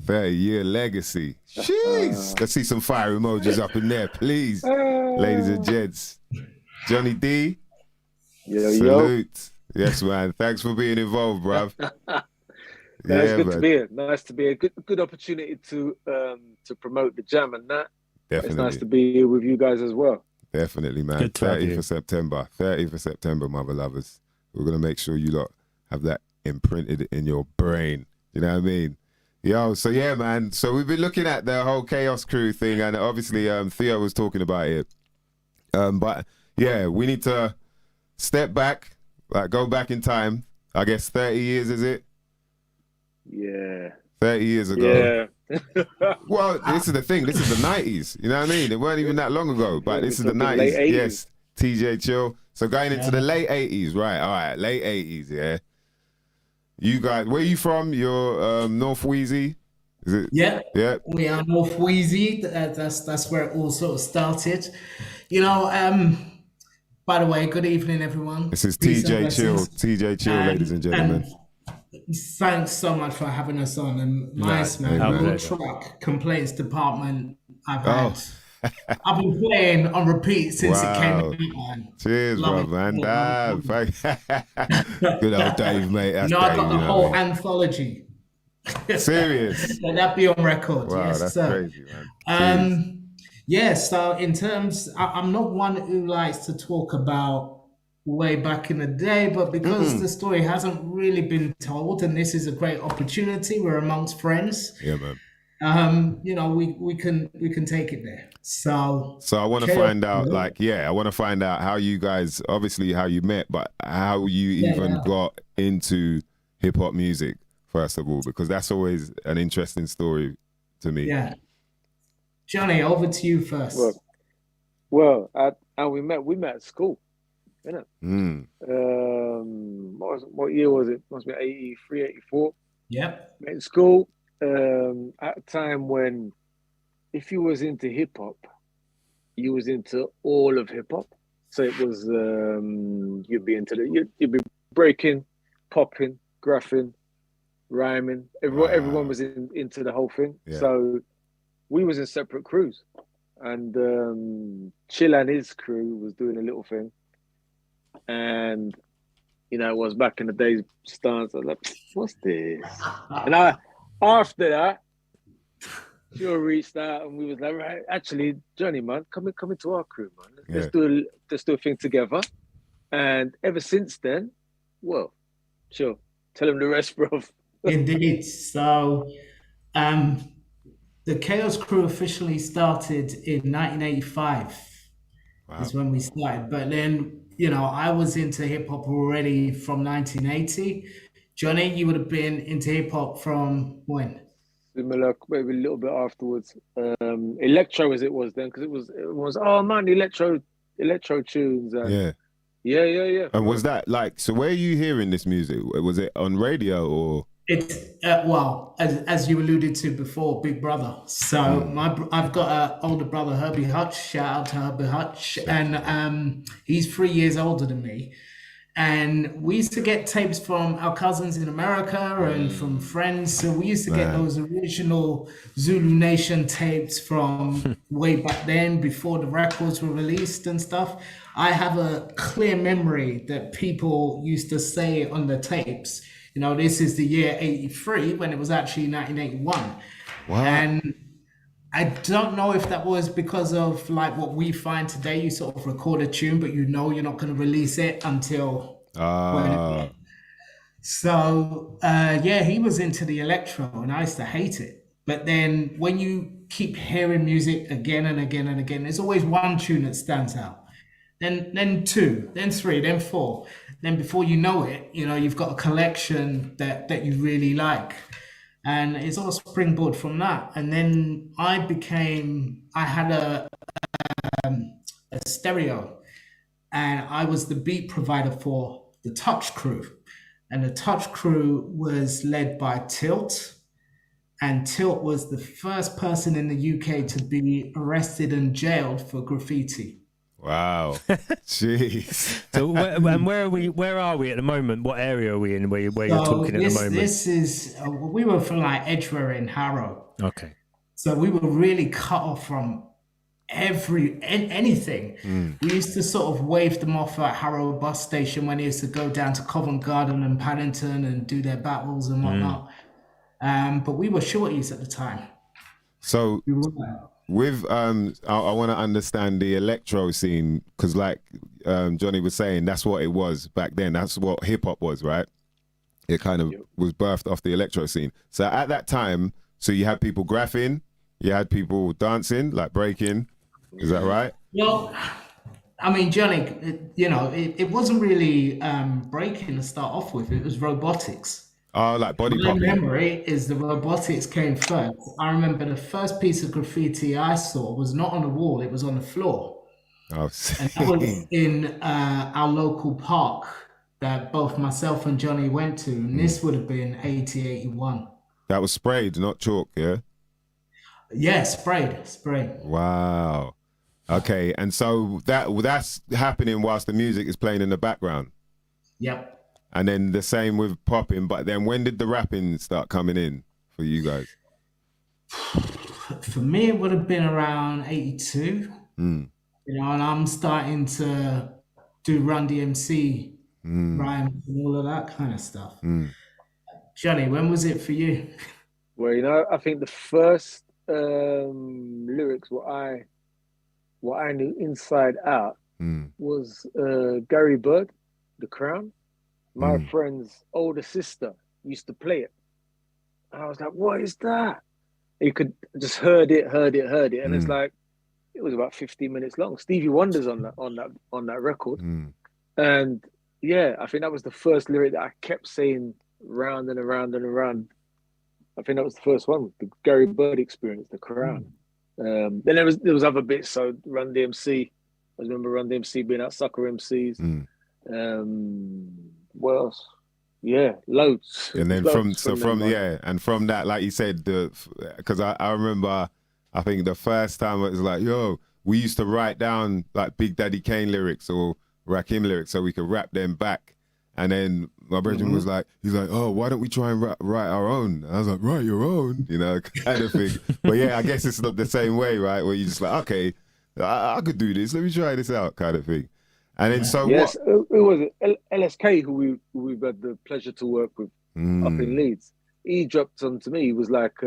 30-year legacy. Jeez. Let's see some fire emojis up in there, please. Ladies and gents. Johnny D. Salute. Yes, man. Thanks for being involved, bruv. It's good to be here. Nice to be here. Good opportunity to promote the jam and that. Definitely. It's nice to be here with you guys as well. Definitely, man. 30th of September. 30th of September, mother lovers. We're going to make sure you lot have that imprinted in your brain. You know what I mean? Yo, so yeah, man. So we've been looking at the whole Kaos Krew thing, and obviously Theo was talking about it. But yeah, we need to step back, like go back in time. I guess 30 years, is it? Yeah. 30 years ago. Yeah. Well, this is the thing. This is the 90s. You know what I mean? It weren't even that long ago, but this is the 90s. Yes. TJ Chill. So going into the late 80s, right? All right, late 80s, yeah. You guys, where you from? You're North Wheezy? Is it? Yeah. Yeah. We are North Wheezy. That's where it all sort of started. You know, by the way, good evening, everyone. This is Peace and TJ Chill. blessings. TJ Chill, ladies and gentlemen. And thanks so much for having us on. And nice, man. our Your pleasure. track, Complaints Department, I've been playing on repeat since it came out, man. Cheers, Love bro, it. man. Good old Dave, mate. That's I got Dave, the you know whole what I mean? anthology. Serious? Let that be on record. Wow, yes, that's sir. crazy, man. Jeez. Yeah, so in terms, I'm not one who likes to talk about way back in the day, but because the story hasn't really been told, and this is a great opportunity, we're amongst friends. Yeah, man. You know, we can take it there. So I want to find out, I want to find out how you guys, obviously how you met, but how you even got into hip hop music, first of all, because that's always an interesting story to me. Yeah. Johnny, over to you first. Well, and we met at school, innit? What year was it? Must be 83, 84. Yep. Met in school at a time when, if you was into hip hop, you was into all of hip hop. So it was you'd be breaking, popping, graphing, rhyming. Everyone was into the whole thing. Yeah. So we was in separate crews, and Chill and his crew was doing a little thing, and you know, it was back in the days stance. I was like, what's this? And after that, Joe reached out and we was like, right, actually, Johnny, man, come into our crew, man. Let's do a thing together. And ever since then, well, sure, tell him the rest, bro. Indeed. So, the Kaos crew officially started in 1985. Wow. Is when we started. But then, you know, I was into hip hop already from 1980. Johnny, you would have been into hip hop from when? Similar, maybe a little bit afterwards. Electro as it was then, because it was oh man, electro tunes. And yeah. And was that like, so where are you hearing this music? Was it on radio or? It's well, as you alluded to before, Big Brother. So I've got an older brother, Herbie Hutch. Shout out to Herbie Hutch, and he's 3 years older than me. And we used to get tapes from our cousins in America and from friends. So we used to get those original Zulu Nation tapes from way back then, before the records were released and stuff. I have a clear memory that people used to say on the tapes, you know, this is the year 83, when it was actually 1981. Wow. And I don't know if that was because of like what we find today. You sort of record a tune, but you know you're not going to release it until when So he was into the electro, and I used to hate it. But then when you keep hearing music again and again and again, there's always one tune that stands out. Then two, then three, then four. Then before you know it, you know, you've got a collection that you really like. And it's all springboard from that. And then I had a stereo, and I was the beat provider for the Touch Crew. And the Touch Crew was led by Tilt. And Tilt was the first person in the UK to be arrested and jailed for graffiti. Wow. Jeez. So where are we at the moment? What area are we in where you're talking at the moment? This is, we were from like Edgware in Harrow. Okay. So we were really cut off from anything. We used to sort of wave them off at Harrow bus station when they used to go down to Covent Garden and Paddington and do their battles and whatnot. But we were shorties at the time. So with I want to understand the electro scene, because like Johnny was saying, that's what it was back then. That's what hip hop was, right? It kind of was birthed off the electro scene. So at that time, so you had people graphing, you had people dancing, like breaking. Is that right? Well, I mean, Johnny, it wasn't really breaking to start off with. It was robotics. Oh, like body popping. My memory is the robotics came first. I remember the first piece of graffiti I saw was not on the wall, it was on the floor. Oh, And that was in our local park that both myself and Johnny went to. And this would have been 80, 81. that was sprayed, not chalk, yeah? Yeah, sprayed. Wow. Okay, and so that's happening whilst the music is playing in the background. Yep. And then the same with popping, but then when did the rapping start coming in for you guys? For me, it would have been around 82. Mm. You know, and I'm starting to do Run DMC rhymes and all of that kind of stuff. Johnny, when was it for you? Well, you know, I think the first lyrics what I knew inside out was Gary Bird, The Crown. My friend's older sister used to play it. And I was like, what is that? You could just heard it. And it's like, it was about 15 minutes long. Stevie Wonder's on that record. And yeah, I think that was the first lyric that I kept saying round and around and around. I think that was the first one, the Gary Bird Experience, The Crown. Then there was other bits. So Run DMC, I remember Run DMC being out Sucker MCs. What else? Yeah, loads. And then from that, like you said, because I remember, I think the first time it was like, yo, we used to write down like Big Daddy Kane lyrics or Rakim lyrics so we could rap them back. And then my brother was like, he's like, oh, why don't we try and write our own? And I was like, write your own, you know, kind of thing. But yeah, I guess it's not the same way, right? Where you just like, okay, I could do this. Let me try this out, kind of thing. And then it was LSK who we've had the pleasure to work with up in Leeds. He dropped onto me. He was like,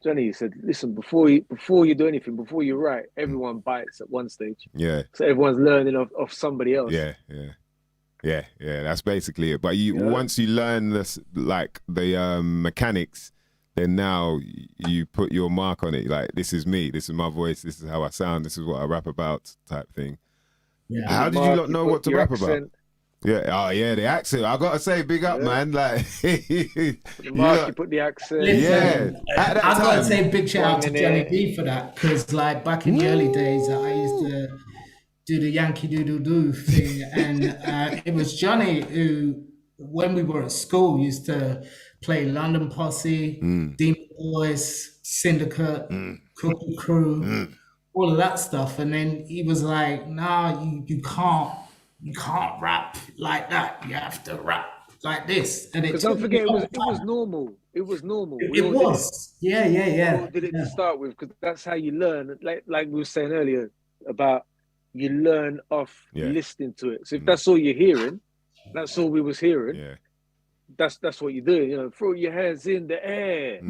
Johnny, he said, listen, before you do anything, before you write, everyone bites at one stage. Yeah. So everyone's learning of somebody else. Yeah. That's basically it. But once you learn this, like the mechanics, then now you put your mark on it. Like, this is me. This is my voice. This is how I sound. This is what I rap about, type thing. Yeah. How did you not know what to rap about? Yeah. Oh yeah, the accent. I gotta say, big up, man. Like, you put the accent. Listen, At that I gotta time, say big shout out to Johnny B for that, because like back in the early days, I used to do the Yankee Doodle Doo thing, and it was Johnny who, when we were at school, used to play London Posse, Demon Boys, Syndicate, Cookie Crew. All of that stuff, and then he was like, "Nah, you can't rap like that. You have to rap like this." And because don't forget, it was normal. It was normal. It was, yeah. We all did it to start with, because that's how you learn. Like we were saying earlier about you learn off listening to it. So if that's all you're hearing, that's all we was hearing. Yeah. That's what you're doing. You know, throw your hands in the air.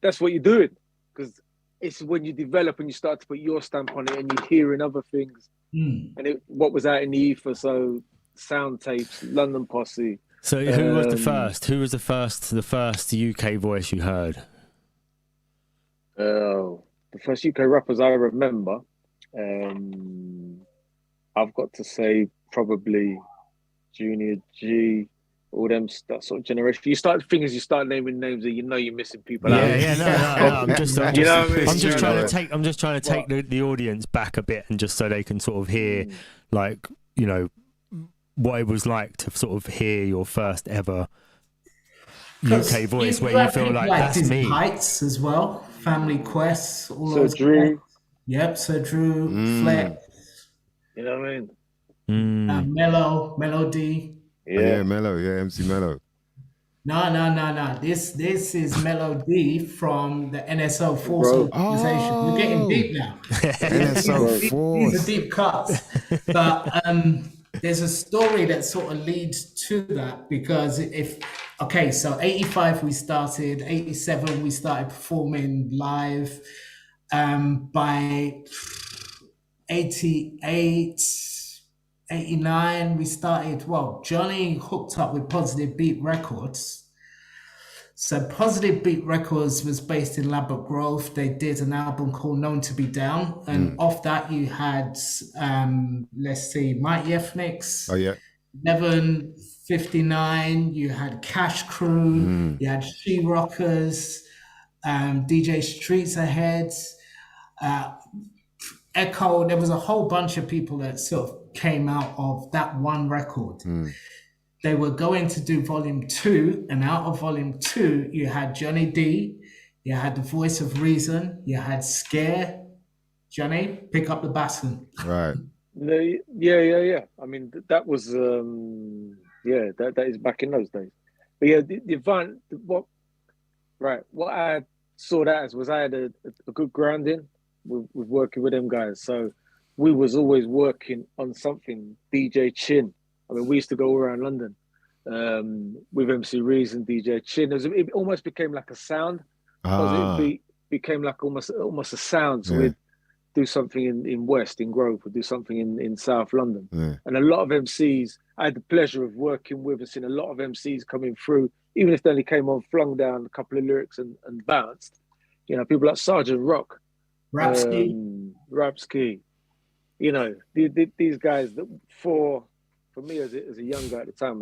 That's what you're doing, because it's when you develop and you start to put your stamp on it and you're hearing other things. And what was out in the ether, so sound tapes, London Posse. So who was the first? Who was the first UK voice you heard? The first UK rappers I remember, I've got to say probably Junior G, all them, that sort of generation. You start naming names that you know you're missing people out. No. I'm just trying to take the audience back a bit, and just so they can sort of hear, like, you know, what it was like to sort of hear your first ever UK voice, where you feel like that's me. Heights as well, Family Quest, all So those. Drew. Yep, so Drew, Flex. You know what I mean? Melody. Yeah, Mello. Yeah, MC Mello. No. This is Melody from the NSO Force organization. We're getting deep now. NSO Force. These are deep cuts. But there's a story that sort of leads to that, because so 85 we started, 87 we started performing live. By 88, 89, we started, Johnny hooked up with Positive Beat Records. So Positive Beat Records was based in Lambeth Grove. They did an album called Known to Be Down. And off that you had, Mighty Ethnics. Oh, yeah. 1159, you had Cash Crew, you had She Rockers, DJ Streets Ahead. Echo, there was a whole bunch of people that sort of came out of that one record. They were going to do volume 2, and out of volume 2, you had Johnny D, you had the Voice of Reason, you had Scare. Johnny, pick up the baton. Right. Yeah. I mean, that was that is back in those days. But yeah, what I saw that as was I had a good grounding with working with them guys. So we was always working on something. DJ Chin. I mean, we used to go around London with MC Reason, DJ Chin. It almost became like a sound. It became like almost a sound. So we'd do something in West, in Grove, we'd do something in South London. Yeah. And a lot of MCs, I had the pleasure of working with and seeing a lot of MCs coming through, even if they only came on, flung down a couple of lyrics and bounced. You know, people like Sergeant Rock. Rapski. You know, these guys that for me as a young guy at the time,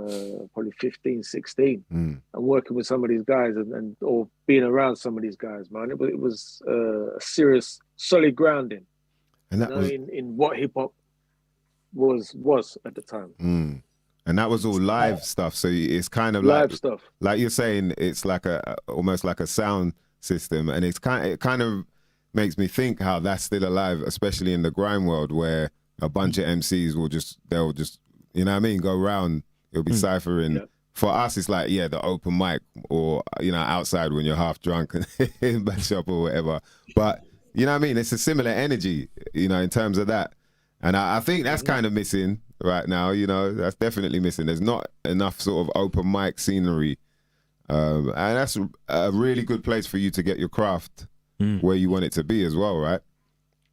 probably 15, 16, and working with some of these guys and or being around some of these guys, man, it was a serious, solid grounding. And that was in what hip hop was at the time. And that was all live stuff. So it's kind of live stuff. Like you're saying, it's like almost like a sound system, and it kind of makes me think how that's still alive, especially in the grime world, where a bunch of MCs they'll just you know what I mean, go around. It'll be ciphering. Yeah. For us, it's like the open mic, or outside when you're half drunk in back shop or whatever. But you know what I mean, it's a similar energy, in terms of that. And I think that's kind of missing right now. That's definitely missing. There's not enough sort of open mic scenery, and that's a really good place for you to get your craft where you want it to be as well, right?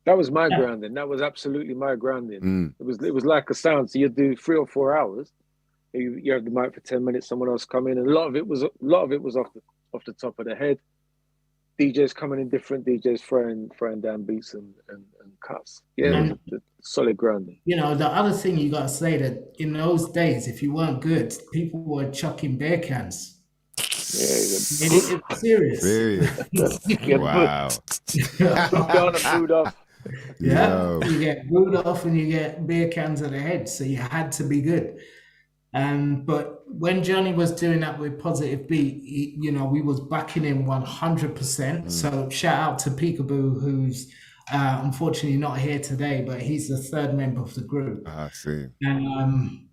That was my grounding. That was absolutely my grounding. It was like a sound. So you do 3 or 4 hours. You have the mic for 10 minutes. Someone else come in, and a lot of it was off the top of the head. DJs coming in different. DJs throwing down beats and cuts. Yeah, it was a solid grounding. The other thing you got to say that in those days, if you weren't good, people were chucking beer cans. Yeah, it's serious. Wow. Booed off. Yeah, you get booed off and you get beer cans at the head, so you had to be good. But when Johnny was doing that with Positive Beat, we was backing him 100%. So shout out to Peekaboo, who's unfortunately not here today, but he's the third member of the group. I see. And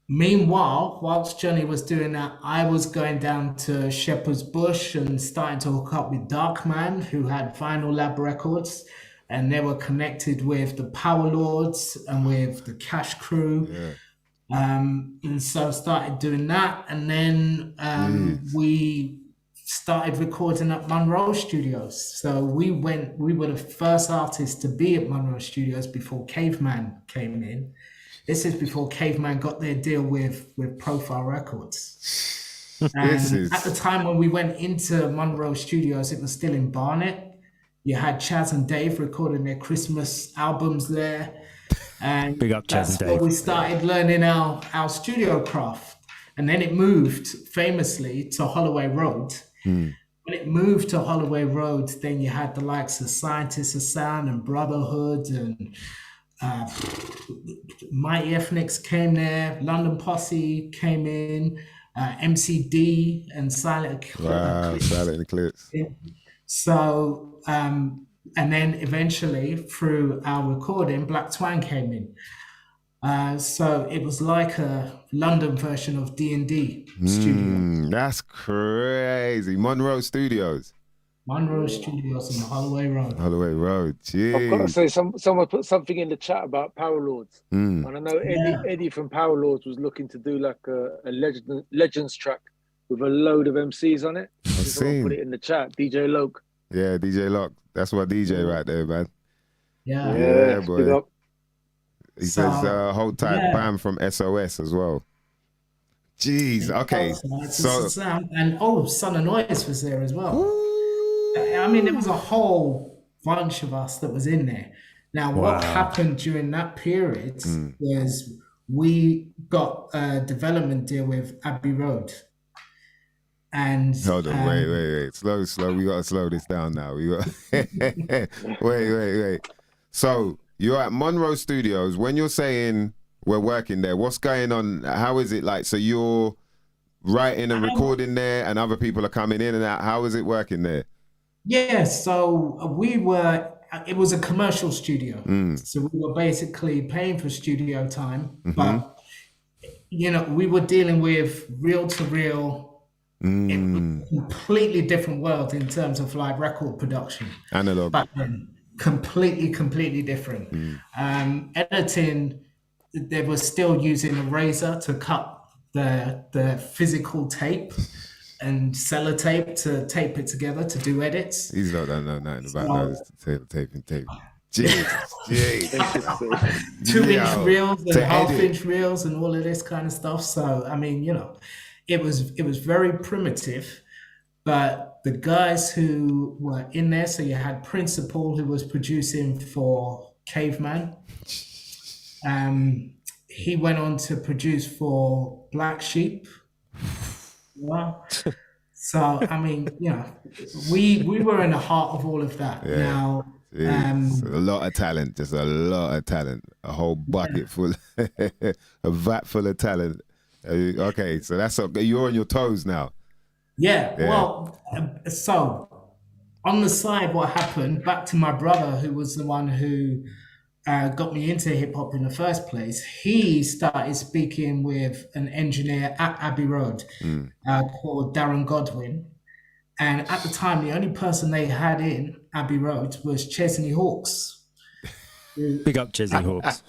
meanwhile, whilst Johnny was doing that, I was going down to Shepherd's Bush and starting to hook up with Darkman, who had Vinyl Lab Records, and they were connected with the Power Lords and with the Cash Crew. Yeah. And so started doing that, and then we started recording at Monroe Studios. So we were the first artists to be at Monroe Studios before Caveman came in. This is before Caveman got their deal with Profile Records. And at the time when we went into Monroe Studios, it was still in Barnet. You had Chaz and Dave recording their Christmas albums there. And big up Chaz and Dave. Where we started learning our studio craft. And then it moved famously to Holloway Road. When it moved to Holloway Road, then you had the likes of Scientists of Sound and Brotherhood, and Mighty Ethnics came there, London Posse came in, MCD and Silent Eclipse. Wow, Silent Eclipse. So, and then eventually through our recording, Black Twang came in. So it was like a London version of D&D Studio. That's crazy. Monroe Studios. Monroe Studios on Holloway Road. Holloway Road. Jeez. I've got to say, someone put something in the chat about Power Lords. And I know Eddie from Power Lords was looking to do like a Legends track with a load of MCs on it. Someone put it in the chat. DJ Loke. Yeah, DJ Loke. That's what DJ right there, man. Yeah, boy. He says, hold tight, Bam from SOS as well. Jeez, okay. And Son of Noise was there as well. Ooh. I mean, there was a whole bunch of us that was in there. Now, what happened during that period was we got a development deal with Abbey Road. And hold on, wait. Slow. We gotta slow this down now. We got wait. So you're at Monroe Studios. When you're saying we're working there, what's going on? How is it like? So you're writing and recording there, and other people are coming in and out. How is it working there? Yeah, so it was a commercial studio. So we were basically paying for studio time, but we were dealing with reel to reel. It was a completely different world in terms of like record production. Analog. Back then, completely different. Editing, they were still using a razor to cut the physical tape and sellotape to tape it together to do edits. He's not don't know nothing about those taping tape. Jesus. 2-inch reels and half-inch reels and all of this kind of stuff. So I mean, it was very primitive, but the guys who were in there, so you had Principal who was producing for Caveman. He went on to produce for Black Sheep. Well, so I mean, we were in the heart of all of that. Yeah. Now, a lot of talent, just a lot of talent, a whole bucket full, a vat full of talent. Okay, so you're on your toes now. Yeah. Well, so on the side, what happened? Back to my brother, who was the one who got me into hip hop in the first place. He started speaking with an engineer at Abbey Road called Darren Godwin. And at the time, the only person they had in Abbey Road was Chesney Hawks. Big up Chesney Hawks.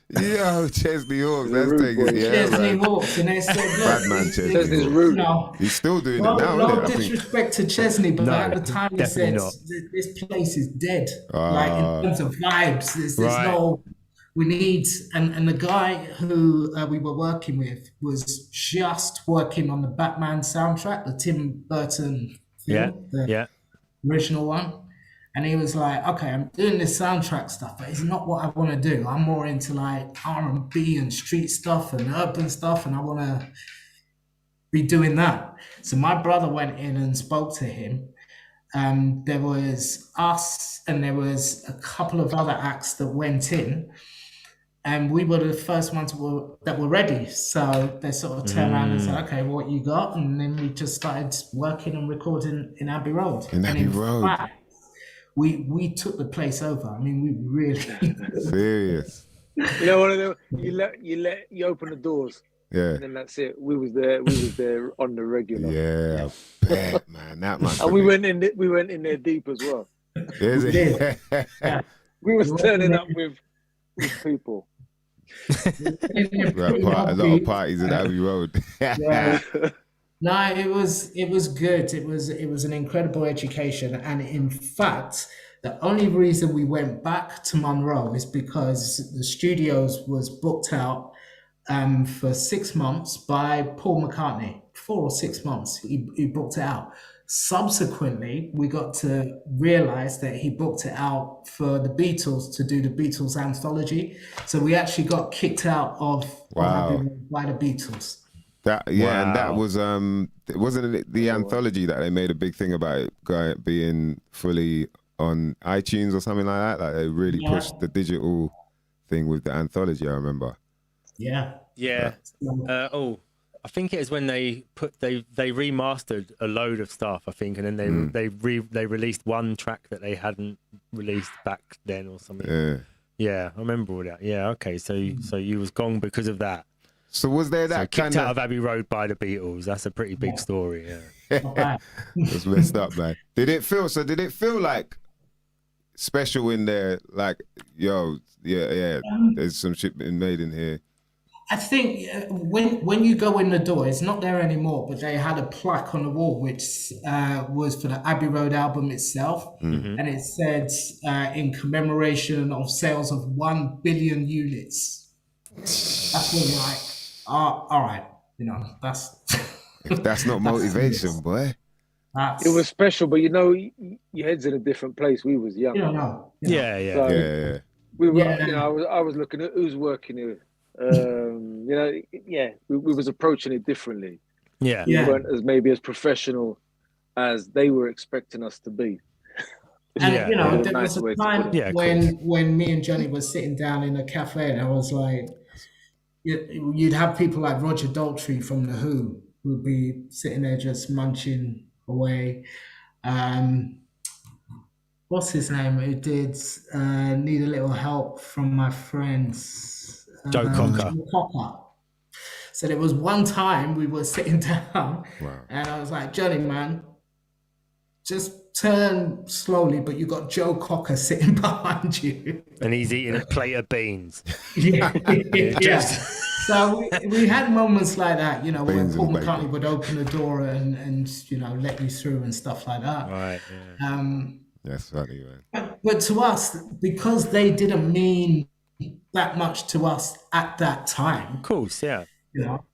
Yo, Chesney Hawks, that's rude taking boy. Chesney Hawks, and they said, Bad man Chesney rude. He's still doing Well, it now, no isn't it? disrespect to Chesney, but No, at the time he said definitely this place is dead. Like in terms of vibes, there's no. We need and the guy who we were working with was just working on the Batman soundtrack, the Tim Burton film, the original one. And he was like, okay, I'm doing this soundtrack stuff, but it's not what I want to do. I'm more into like R&B and street stuff and urban stuff, and I want to be doing that. So my brother went in and spoke to him. There was us and there was a couple of other acts that went in, and we were the first ones that were ready. So they sort of turned around and said, okay, what you got? And then we just started working and recording in Abbey Road. Fact, we took the place over. I mean, we really serious. One of them, you open the doors. Yeah. And then that's it. We was there on the regular. Yeah, I bet, man. That must. And we went in there deep as well. Is it? We was turning up with people. A lot of parties in Abbey Road. Yeah. No, it was good. It was an incredible education, and in fact, the only reason we went back to Monroe is because the studios was booked out for 6 months by Paul McCartney. 4 or 6 months, he booked it out. Subsequently, we got to realize that he booked it out for the Beatles to do the Beatles anthology. So we actually got kicked out of by the Beatles. And that was wasn't it the anthology that they made a big thing about it being fully on iTunes or something like that? Like they really pushed the digital thing with the anthology, I remember. Yeah. I think it is when they remastered a load of stuff, I think, and then they released one track that they hadn't released back then or something. Yeah, I remember all that. Yeah, okay, so you was gone because of that. So was there that kicked out of Abbey Road by the Beatles? That's a pretty big story. Yeah, it's messed up, man. Did it feel like special in there? Like, there's some shit being made in here. I think when you go in the door, it's not there anymore, but they had a plaque on the wall which was for the Abbey Road album itself, and it said in commemoration of sales of 1 billion units. That's when you're like, all right, that's if that's not motivation, boy. It was special, but your head's in a different place. We was young. Yeah. We were, I was looking at who's working here. We was approaching it differently. We weren't maybe as professional as they were expecting us to be. And Yeah. you know, Yeah, there nice was a way to time put it. Yeah, of when me and Johnny was sitting down in a cafe, and I was like, you'd have people like Roger Daltrey from the Who who'd be sitting there just munching away. Um, what's his name? Who did Need a Little Help from My Friends? Joe Cocker. Joe Cocker. So there was one time we were sitting down, Wow. and I was like, Johnny, man, just turn slowly, but you got Joe Cocker sitting behind you. And he's eating a plate of beans. Yeah. Just So we had moments like that, you know, when Beans Paul and McCartney bacon. would open the door and you know, let you through and stuff like that. right. Yeah. That's funny, man. But to us, because they didn't mean that much to us at that time, Of course, yeah. you know,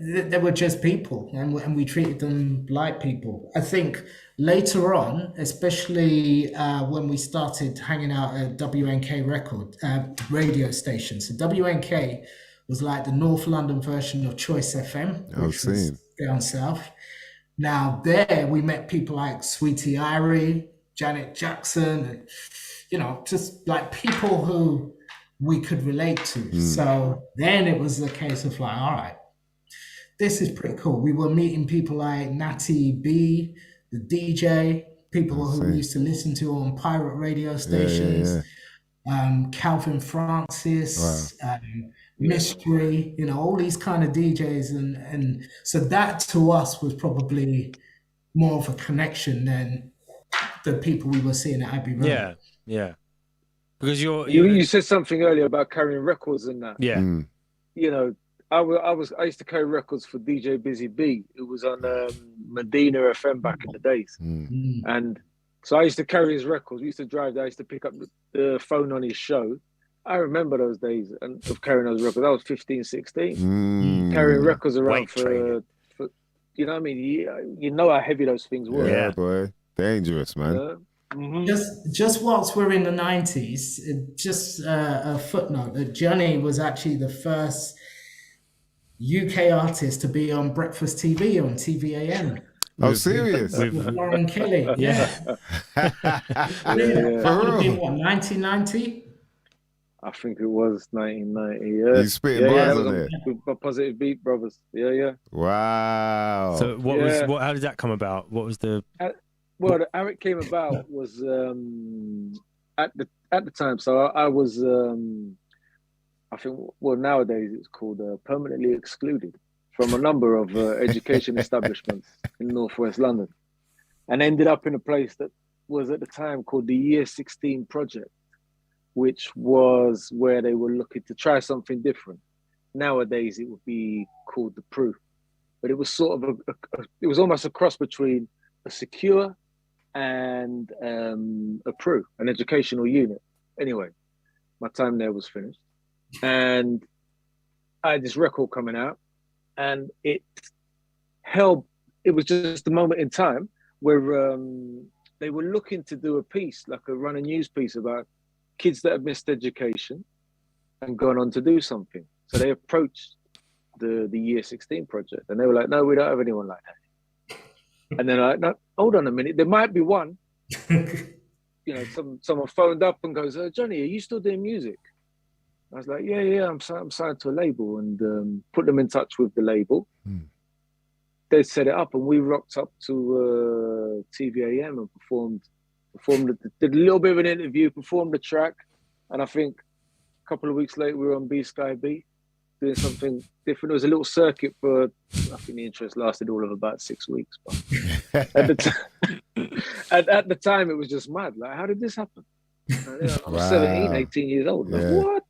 they were just people, and we treated them like people. I think later on, especially when we started hanging out at WNK radio station. So WNK was like the North London version of Choice FM, I've which was seen. down south. Now there we met people like Sweetie Irie, Janet Jackson, and, you know, just like people who we could relate to. So then it was a case of like, all right, this is pretty cool. We were meeting people like Natty B, the DJ, people who we used to listen to on pirate radio stations, Calvin Francis, Mystery, you know, all these kind of DJs. And so that to us was probably more of a connection than the people we were seeing at Abbey Road. Yeah, yeah. Because You said something earlier about carrying records and that. yeah. You know, I used to carry records for DJ Busy B. It was on Medina FM back in the days. And so I used to carry his records. We used to drive there. I used to pick up the phone on his show. I remember those days of carrying those records. I was 15, 16. Carrying records around for, you know what I mean? You know how heavy those things were. Yeah, boy. Dangerous, man. Just whilst we're in the 90s, just a footnote that Johnny was actually the first UK artist to be on breakfast TV on TVAM. Oh, serious? With Lauren Kelly. Yeah. That would have been what, 1990? I think it was 1990. Yeah. You spitting bars on there. With Positive Beat Brothers. Yeah. Wow. So how did that come about? What was the how it came about was at the time. So I was I think nowadays it's called permanently excluded from a number of education establishments in Northwest London, and ended up in a place that was at the time called the Year 16 Project, which was where they were looking to try something different. Nowadays it would be called the Krew, but it was sort of it was almost a cross between a secure and a Krew, an educational unit. Anyway, my time there was finished, and I had this record coming out, and it was just a moment in time where they were looking to do a piece, like run a news piece about kids that have missed education and gone on to do something. So they approached the Year 16 Project, and they were like, no, we don't have anyone like that. And then no, hold on a minute, there might be one. You know, someone phoned up and goes, Johnny, are you still doing music? I was like, yeah, I'm signed to a label, and put them in touch with the label. They set it up, and we rocked up to TVAM and performed, did a little bit of an interview, performed the track, and I think a couple of weeks later we were on B Sky B doing something different. It was a little circuit for, I think the interest lasted all of about 6 weeks. But at the time it was just mad. Like, how did this happen? I'm 17, 18 years old. Like, what?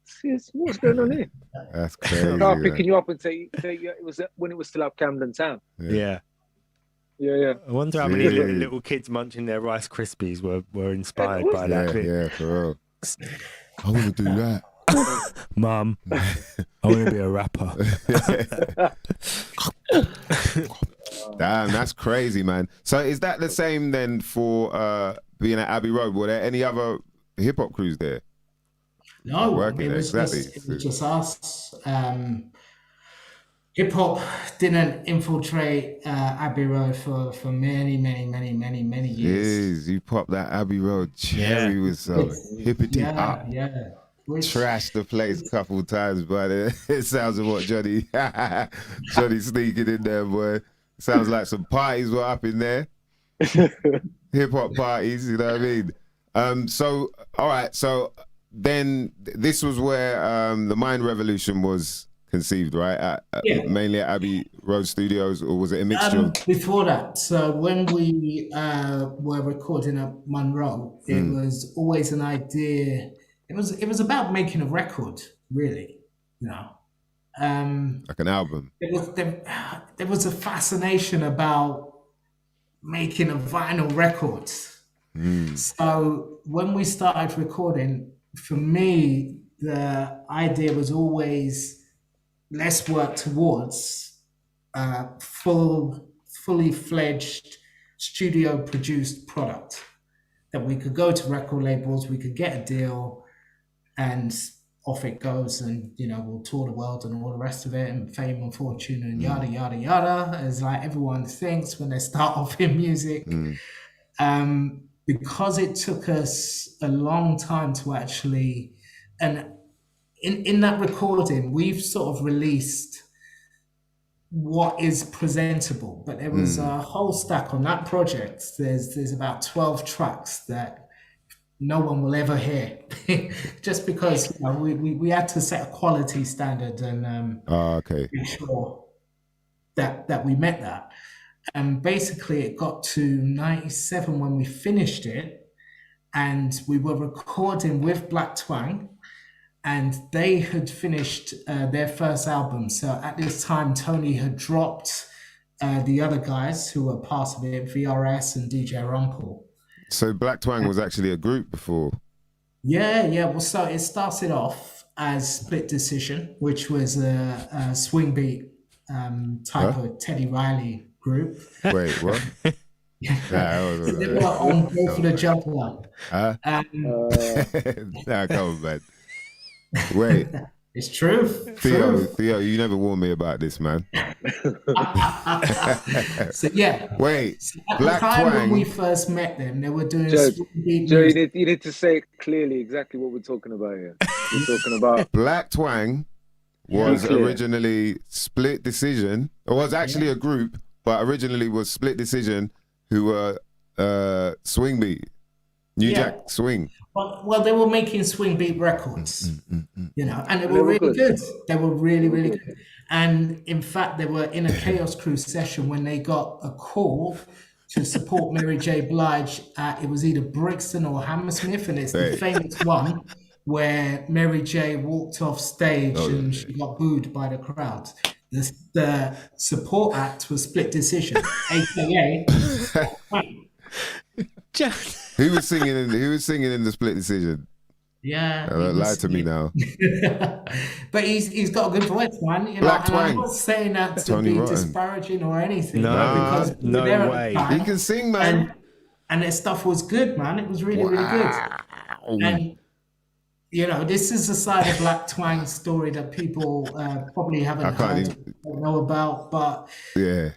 What's going on here? That's crazy. Car picking you up and take you, it was when it was still up Camden Town. Yeah. I wonder how many little kids munching their Rice Krispies were inspired by that. Yeah, for real. I want to do that. Mum, I want to be a rapper. Damn, that's crazy, man. So is that the same then for being at Abbey Road? Were there any other hip hop crews there? No, Working it was exactly. just us. hip hop didn't infiltrate Abbey Road for many years. Jeez, you popped that Abbey Road cherry with some hippity hop. Yeah. Trashed the place a couple of times, but it sounds like what Johnny sneaking in there, boy. Sounds like some parties were up in there. Hip hop parties, you know what I mean? So all right, so then this was where the Mind Revolution was conceived, right? Mainly at Abbey Road Studios, or was it a mixture? Before that, so when we were recording at Monroe, it was always an idea. It was about making a record, really, you know. Like an album. There was a fascination about making a vinyl record. So when we started recording, for me, the idea was always, let's work towards fully fledged studio produced product that we could go to record labels, we could get a deal, and off it goes, and you know, we'll tour the world and all the rest of it, and fame and fortune and yada yada yada, as like everyone thinks when they start off in music. Because it took us a long time to actually, and in that recording, we've sort of released what is presentable, but there was a whole stack on that project. There's about 12 tracks that no one will ever hear, just because, you know, we had to set a quality standard and make sure that we met that. And basically it got to 97 when we finished it, and we were recording with Black Twang, and they had finished their first album. So at this time, Tony had dropped the other guys who were part of it, VRS and DJ Rumpel. So Black Twang was actually a group before? Yeah. Well, so it started off as Split Decision, which was a swing beat type of Teddy Riley group. Wait, what? They were on Go for the Juggler. Nah, come on, man. Wait. It's true. Theo, you never warned me about this, man. So yeah. Wait, so at Black the time Twang. when we first met them, they were doing Joe, music. you need to say clearly exactly what we're talking about here. We're talking about Black Twang was originally Split Decision. It was actually a group, but originally was Split Decision, who were swing beat, New Jack Swing. Well, they were making swing beat records, you know, and they were really good. They were really good. And in fact, they were in a Chaos Crew session when they got a call to support Mary J. Blige at, it was either Brixton or Hammersmith, and it's the famous one where Mary J. walked off stage and she got booed by the crowd. The support act was Split Decision, aka Who was singing in the Split Decision? Yeah, don't lie to me now. But he's got a good voice, man. You know, Black and I'm Twang. not saying that to Tony be Rotten. disparaging or anything. No, because no there at the way. time, He can sing, man. and their stuff was good, man. It was really good. And you know, this is a side of Black Twang's story that people probably haven't don't know about, but Yeah.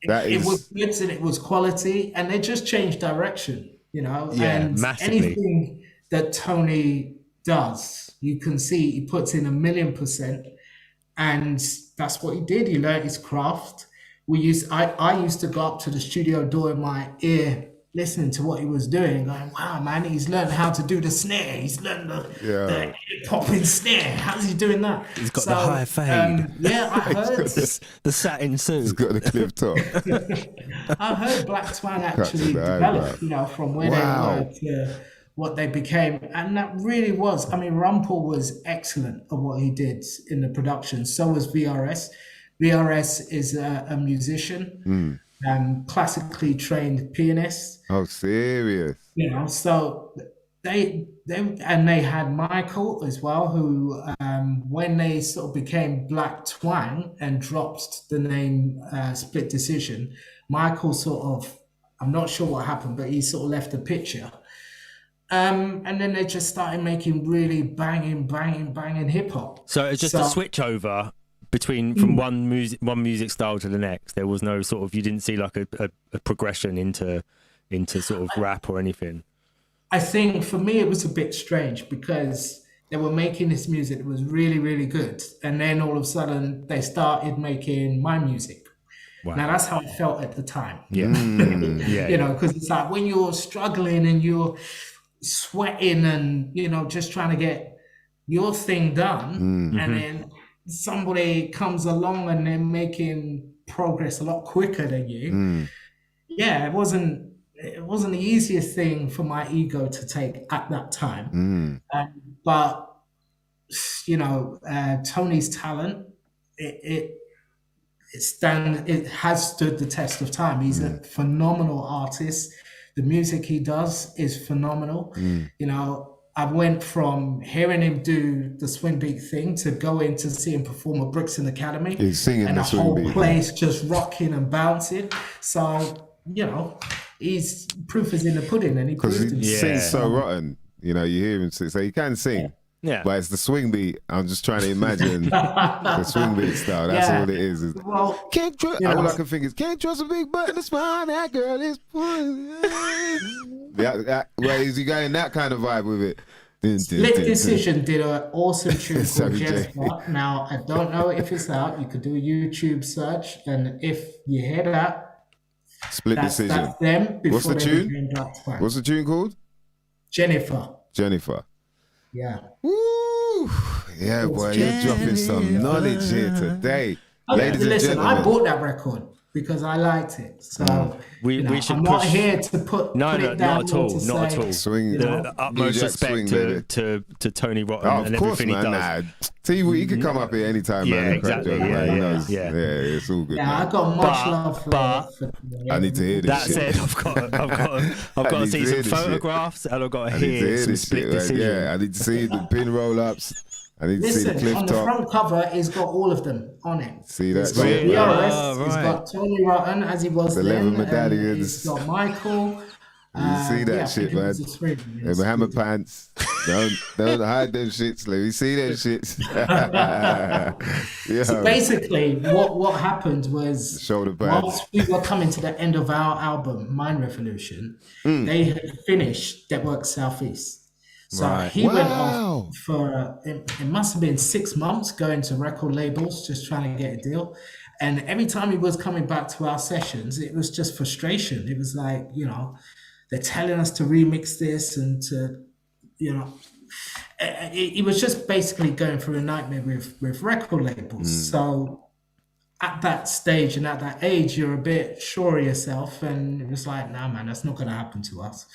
It was good and it was quality, and they just changed direction, you know. Yeah, and massively. anything that Tony does, you can see he puts in 1,000,000%, and that's what he did. He learned his craft. I used to go up to the studio door in my ear, listening to what he was doing, going, wow, man, he's learned how to do the snare. He's learned the hip-hopping snare. How's he doing that? He's got the high fade. Yeah, I heard. the satin suit. He's got the clip top. I heard Black Twang actually develop, you know, from where they were to what they became. And that really was, I mean, Rumpel was excellent at what he did in the production. So was VRS. VRS is a musician. Classically trained pianist. Oh, serious? You know, so they had Michael as well, who when they sort of became Black Twang and dropped the name Split Decision, Michael sort of, I'm not sure what happened, but he sort of left the picture. And then they just started making really banging hip hop. So it's just a switch over from one music style to the next. There was no sort of, you didn't see like a progression into sort of rap or anything. I think for me it was a bit strange because they were making this music that was really, really good, and then all of a sudden they started making my music. Wow. Now that's how I felt at the time. Yeah. Yeah. You know, because it's like when you're struggling and you're sweating and, you know, just trying to get your thing done, and then somebody comes along and they're making progress a lot quicker than you. Yeah, it wasn't the easiest thing for my ego to take at that time. But you know, Tony's talent, it has stood the test of time. He's a phenomenal artist. The music he does is phenomenal. You know, I went from hearing him do the swing beat thing to going to see him perform at Brixton Academy. He's singing and the the swing whole beat. place just rocking and bouncing. So, you know, he's proof is in the pudding, and he Because proved he it. sings so rotten. You know, you hear him sing, so he can sing. Yeah. But it's the swing beat. I'm just trying to imagine the swing beat style. That's all it is. Well, Can't trust. All I can think is, can't trust a big butt in the spine. That girl is. Well, is he going that kind of vibe with it? Split Decision did an awesome tune called Sammy J. Jesper. Now, I don't know if it's out. You could do a YouTube search, and if you hear that, Split Decision. That's them. What's the before they tune? became Black Twang. What's the tune called? Jennifer. Jennifer. Yeah. Woo! Yeah, boy, you're dropping some knowledge here today. Ladies and Listen, gentlemen. I bought that record because I liked it. So We should I'm not push- here to put it down not at all, to not say, at all. Swing, The utmost New Jack respect swing, baby. to Tony Rotten Oh, and of course, everything man. he does. Nah. T, he can come up here anytime, Yeah, man. and crack exactly. jokes, Yeah, man. He yeah, knows. yeah. It's all good. Yeah, man. I got much love for I need to hear this That shit. said, I've got to need see to some hear this shit. photographs, and I've got to I need to hear hear some this Split shit, man. Decision. Yeah, I need to see the pin roll-ups. I need to see the Listen, cliff on the top. front cover, it's got all of them on it. See that It's got shit, DRS, man. it's right. got Tony Rotten as he was The then, leather and medallions. it's got Michael. You see that shit, man. Them hammer pants. Don't hide them shits. Let me see them shits. Yeah. So basically, what happened was, Shoulder pads. whilst we were coming to the end of our album, Mind Revolution, they had finished Network Southeast. So Right. he went Wow. off for, it must have been 6 months going to record labels, just trying to get a deal. And every time he was coming back to our sessions, it was just frustration. It was like, you know, they're telling us to remix this and to, you know, he was just basically going through a nightmare with record labels. So at that stage and at that age, you're a bit sure of yourself, and it was like, nah, man, that's not going to happen to us.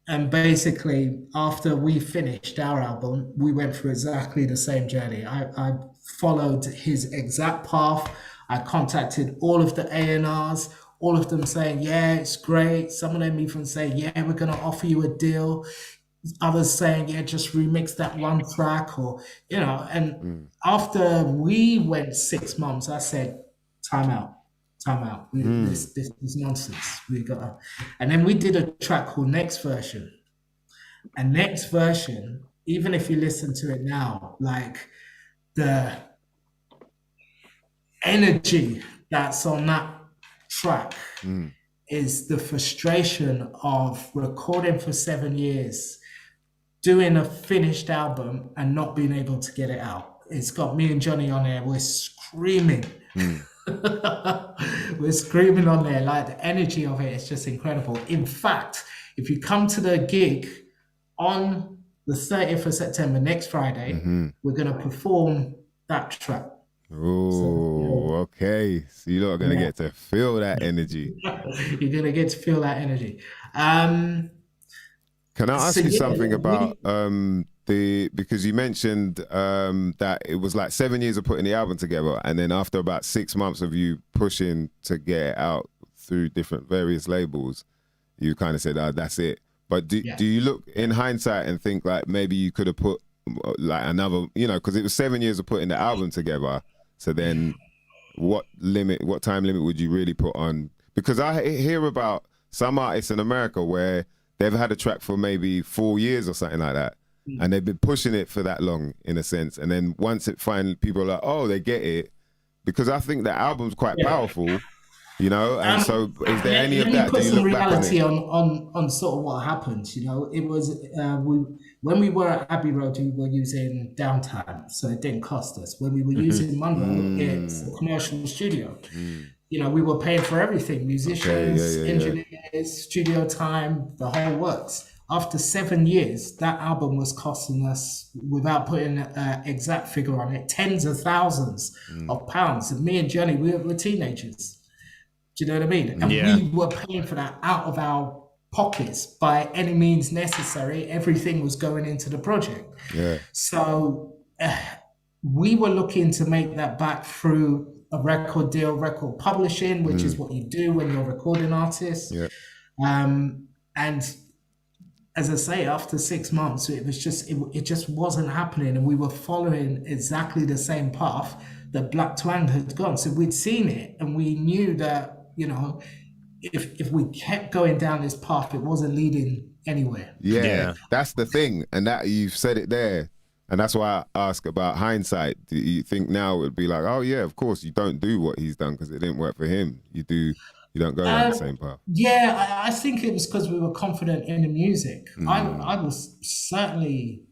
And basically, after we finished our album, we went through exactly the same journey. I followed his exact path. I contacted all of the A&Rs, all of them saying, yeah, it's great. Some of them even saying, yeah, we're going to offer you a deal. Others saying, yeah, just remix that one track, or, you know. And after we went 6 months, I said, time out. This is nonsense. We got, and then we did a track called Next Version. And Next Version, even if you listen to it now, like the energy that's on that track is the frustration of recording for 7 years, doing a finished album and not being able to get it out. It's got me and Johnny on there. We're screaming. We're screaming on there. Like, the energy of it is just incredible. In fact, if you come to the gig on the 30th of September, next Friday, we're going to perform that track. Oh, okay. So you're not gonna get to feel that energy. You're going to get to feel that energy. Can I ask So, you yeah, something about because you mentioned that it was like 7 years of putting the album together, and then after about 6 months of you pushing to get it out through different various labels, you kind of said, oh, that's it. But do you look in hindsight and think like maybe you could have put like another, you know, because it was 7 years of putting the album together. So then what time limit would you really put on? Because I hear about some artists in America where they've had a track for maybe 4 years or something like that. and they've been pushing it for that long, in a sense. And then once it finally, people are like, oh, they get it, because I think the album's quite powerful, you know. And so, is there any of that? Let me put Do you some look back on reality it? on sort of what happened. You know, it was when we were at Abbey Road, we were using downtime, so it didn't cost us. When we were using Monroe, it's a commercial studio. You know, we were paying for everything: musicians, engineers, studio time, the whole works. After 7 years, that album was costing us, without putting an exact figure on it, tens of thousands of pounds. And me and Johnny, we were teenagers. Do you know what I mean? And we were paying for that out of our pockets by any means necessary. Everything was going into the project. Yeah. So we were looking to make that back through a record deal, record publishing, which is what you do when you're a recording artist. Yeah. And as I say, after 6 months, it was just it just wasn't happening, and we were following exactly the same path that Black Twang had gone. So we'd seen it, and we knew that, you know, if we kept going down this path, it wasn't leading anywhere. Yeah, that's the thing, and that you've said it there, and that's why I ask about hindsight. Do you think now it would be like, oh yeah, of course you don't do what he's done because it didn't work for him. You don't go down the same path. Yeah, I think it was because we were confident in the music. I was certainly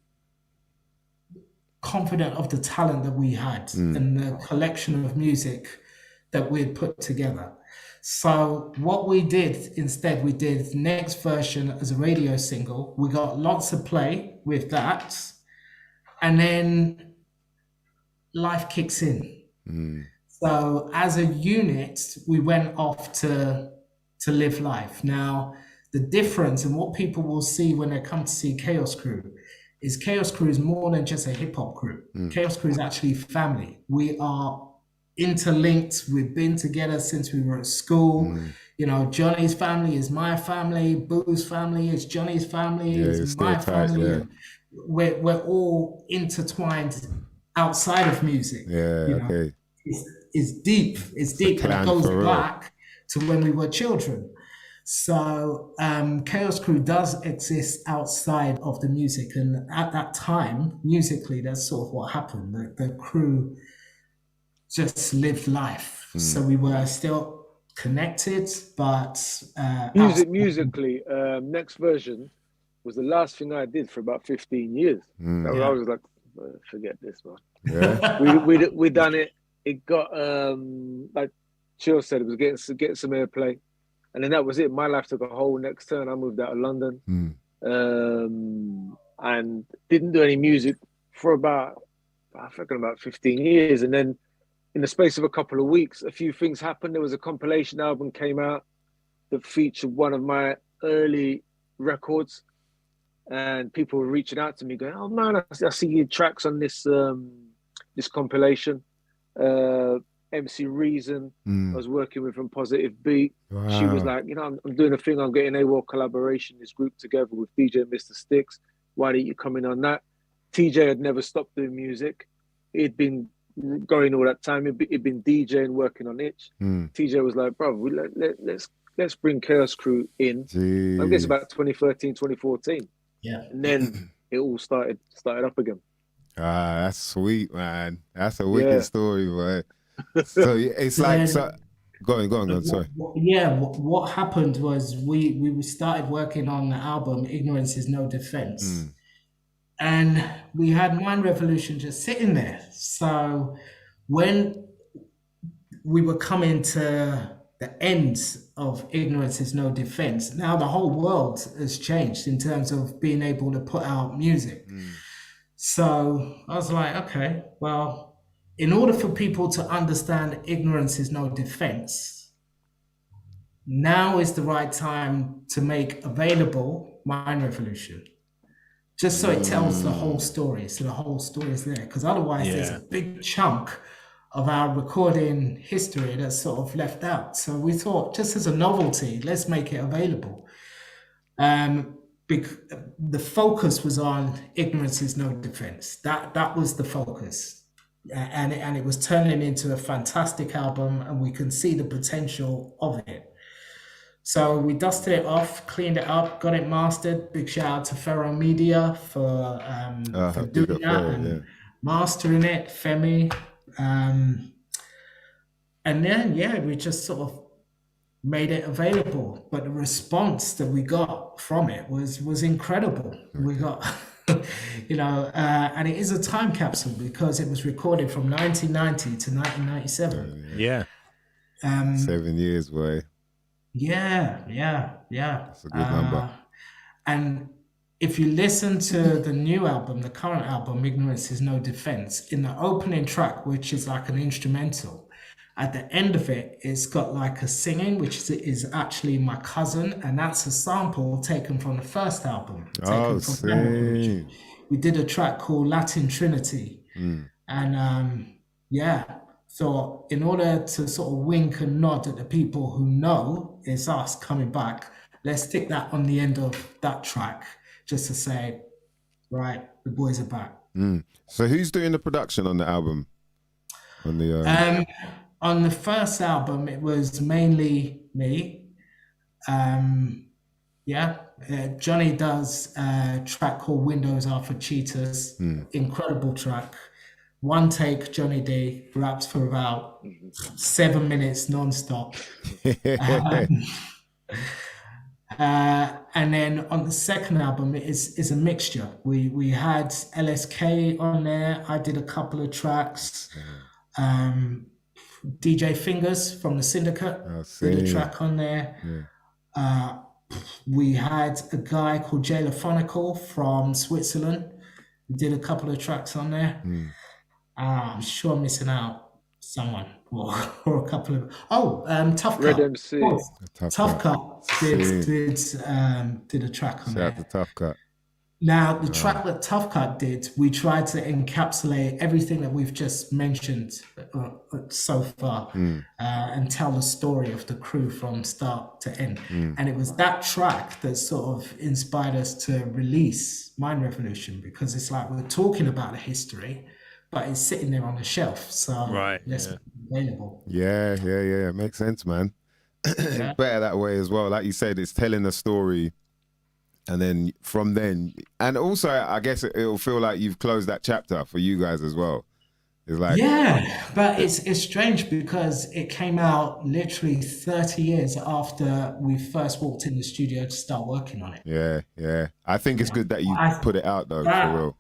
confident of the talent that we had and the collection of music that we had put together. So what we did instead, we did Next Version as a radio single. We got lots of play with that. And then life kicks in. So as a unit, we went off to live life. Now, the difference and what people will see when they come to see Kaos Krew is Kaos Krew is more than just a hip hop crew. Kaos Krew is actually family. We are interlinked. We've been together since we were at school. You know, Johnny's family is my family. Boo's family is Johnny's family. Is my family. Yeah. We're all intertwined outside of music. Yeah, you know? Okay. It's deep. It's deep, and it goes back to when we were children. So Kaos Krew does exist outside of the music, and at that time, musically, that's sort of what happened. The crew just lived life. So we were still connected, but musically, Next Version was the last thing I did for about 15 years. I was like, forget this, man. Yeah. we done it. It got like Chill said, it was getting some airplay, and then that was it. My life took a whole next turn. I moved out of London, and didn't do any music for about 15 years. And then in the space of a couple of weeks, a few things happened. There was a compilation album came out that featured one of my early records, and people were reaching out to me going, "Oh man, I see your tracks on this this compilation." MC Reason, I was working with from Positive Beat. Wow. She was like, you know, I'm doing a thing, I'm getting AWOL collaboration, this group together with DJ Mr. Sticks. Why don't you come in on that? TJ had never stopped doing music. He'd been going all that time. He'd been DJing, working on Itch. TJ was like, bro, let's bring Kaos Krew in. Jeez. I guess about 2013, 2014. Yeah. And then it all started up again. That's sweet, man. That's a wicked story, man. So it's like, go on. Sorry. What happened was we started working on the album Ignorance Is No Defense, and we had Mind Revolution just sitting there. So when we were coming to the end of Ignorance Is No Defense, now the whole world has changed in terms of being able to put out music. So I was like, okay, well, in order for people to understand Ignorance Is No Defense, now is the right time to make available Mind Revolution, just so it tells the whole story. So the whole story is there, because otherwise there's a big chunk of our recording history that's sort of left out. So we thought, just as a novelty, let's make it available. The focus was on Ignorance Is No Defense. That was the focus. And it was turning into a fantastic album, and we can see the potential of it. So we dusted it off, cleaned it up, got it mastered. Big shout out to Ferro Media for big doing up that Ferro, and yeah. mastering it, Femi. And then, yeah, we just sort of made it available. But the response that we got from it was incredible. We got, and it is a time capsule because it was recorded from 1990 to 1997. Yeah. 7 years, boy. Yeah. That's a good number. And if you listen to the new album, the current album, Ignorance is No Defense, in the opening track, which is like an instrumental, at the end of it, it's got like a singing, which is actually my cousin, and that's a sample taken from the first album. Oh, see. We did a track called Latin Trinity. And so in order to sort of wink and nod at the people who know it's us coming back, let's stick that on the end of that track just to say, right, the boys are back. So who's doing the production on the album? On the first album, it was mainly me. Johnny does a track called Windows Are for Cheaters. Incredible track. One take, Johnny D, raps for about 7 minutes non-stop. And then on the second album, it is a mixture. We had LSK on there. I did a couple of tracks. DJ Fingers from the Syndicate did a track on there. We had a guy called Jay Laphonical from Switzerland. We did a couple of tracks on there. I'm sure I'm missing out someone or a couple of Tough Cut. Red MC. Tough Cut did a track on Shout there. out to Tough Cut. Now, the track that Tough Cut did, we tried to encapsulate everything that we've just mentioned so far and tell the story of the Krew from start to end. And it was that track that sort of inspired us to release Mind Revolution, because it's like we're talking about the history, but it's sitting there on the shelf. So let's make it available. Yeah. Makes sense, man. It's better that way as well. Like you said, it's telling a story. And then from then, and also I guess it'll feel like you've closed that chapter for you guys as well. It's like but it's strange because it came out literally 30 years after we first walked in the studio to start working on it. Yeah. I think it's good that you put it out though, for real.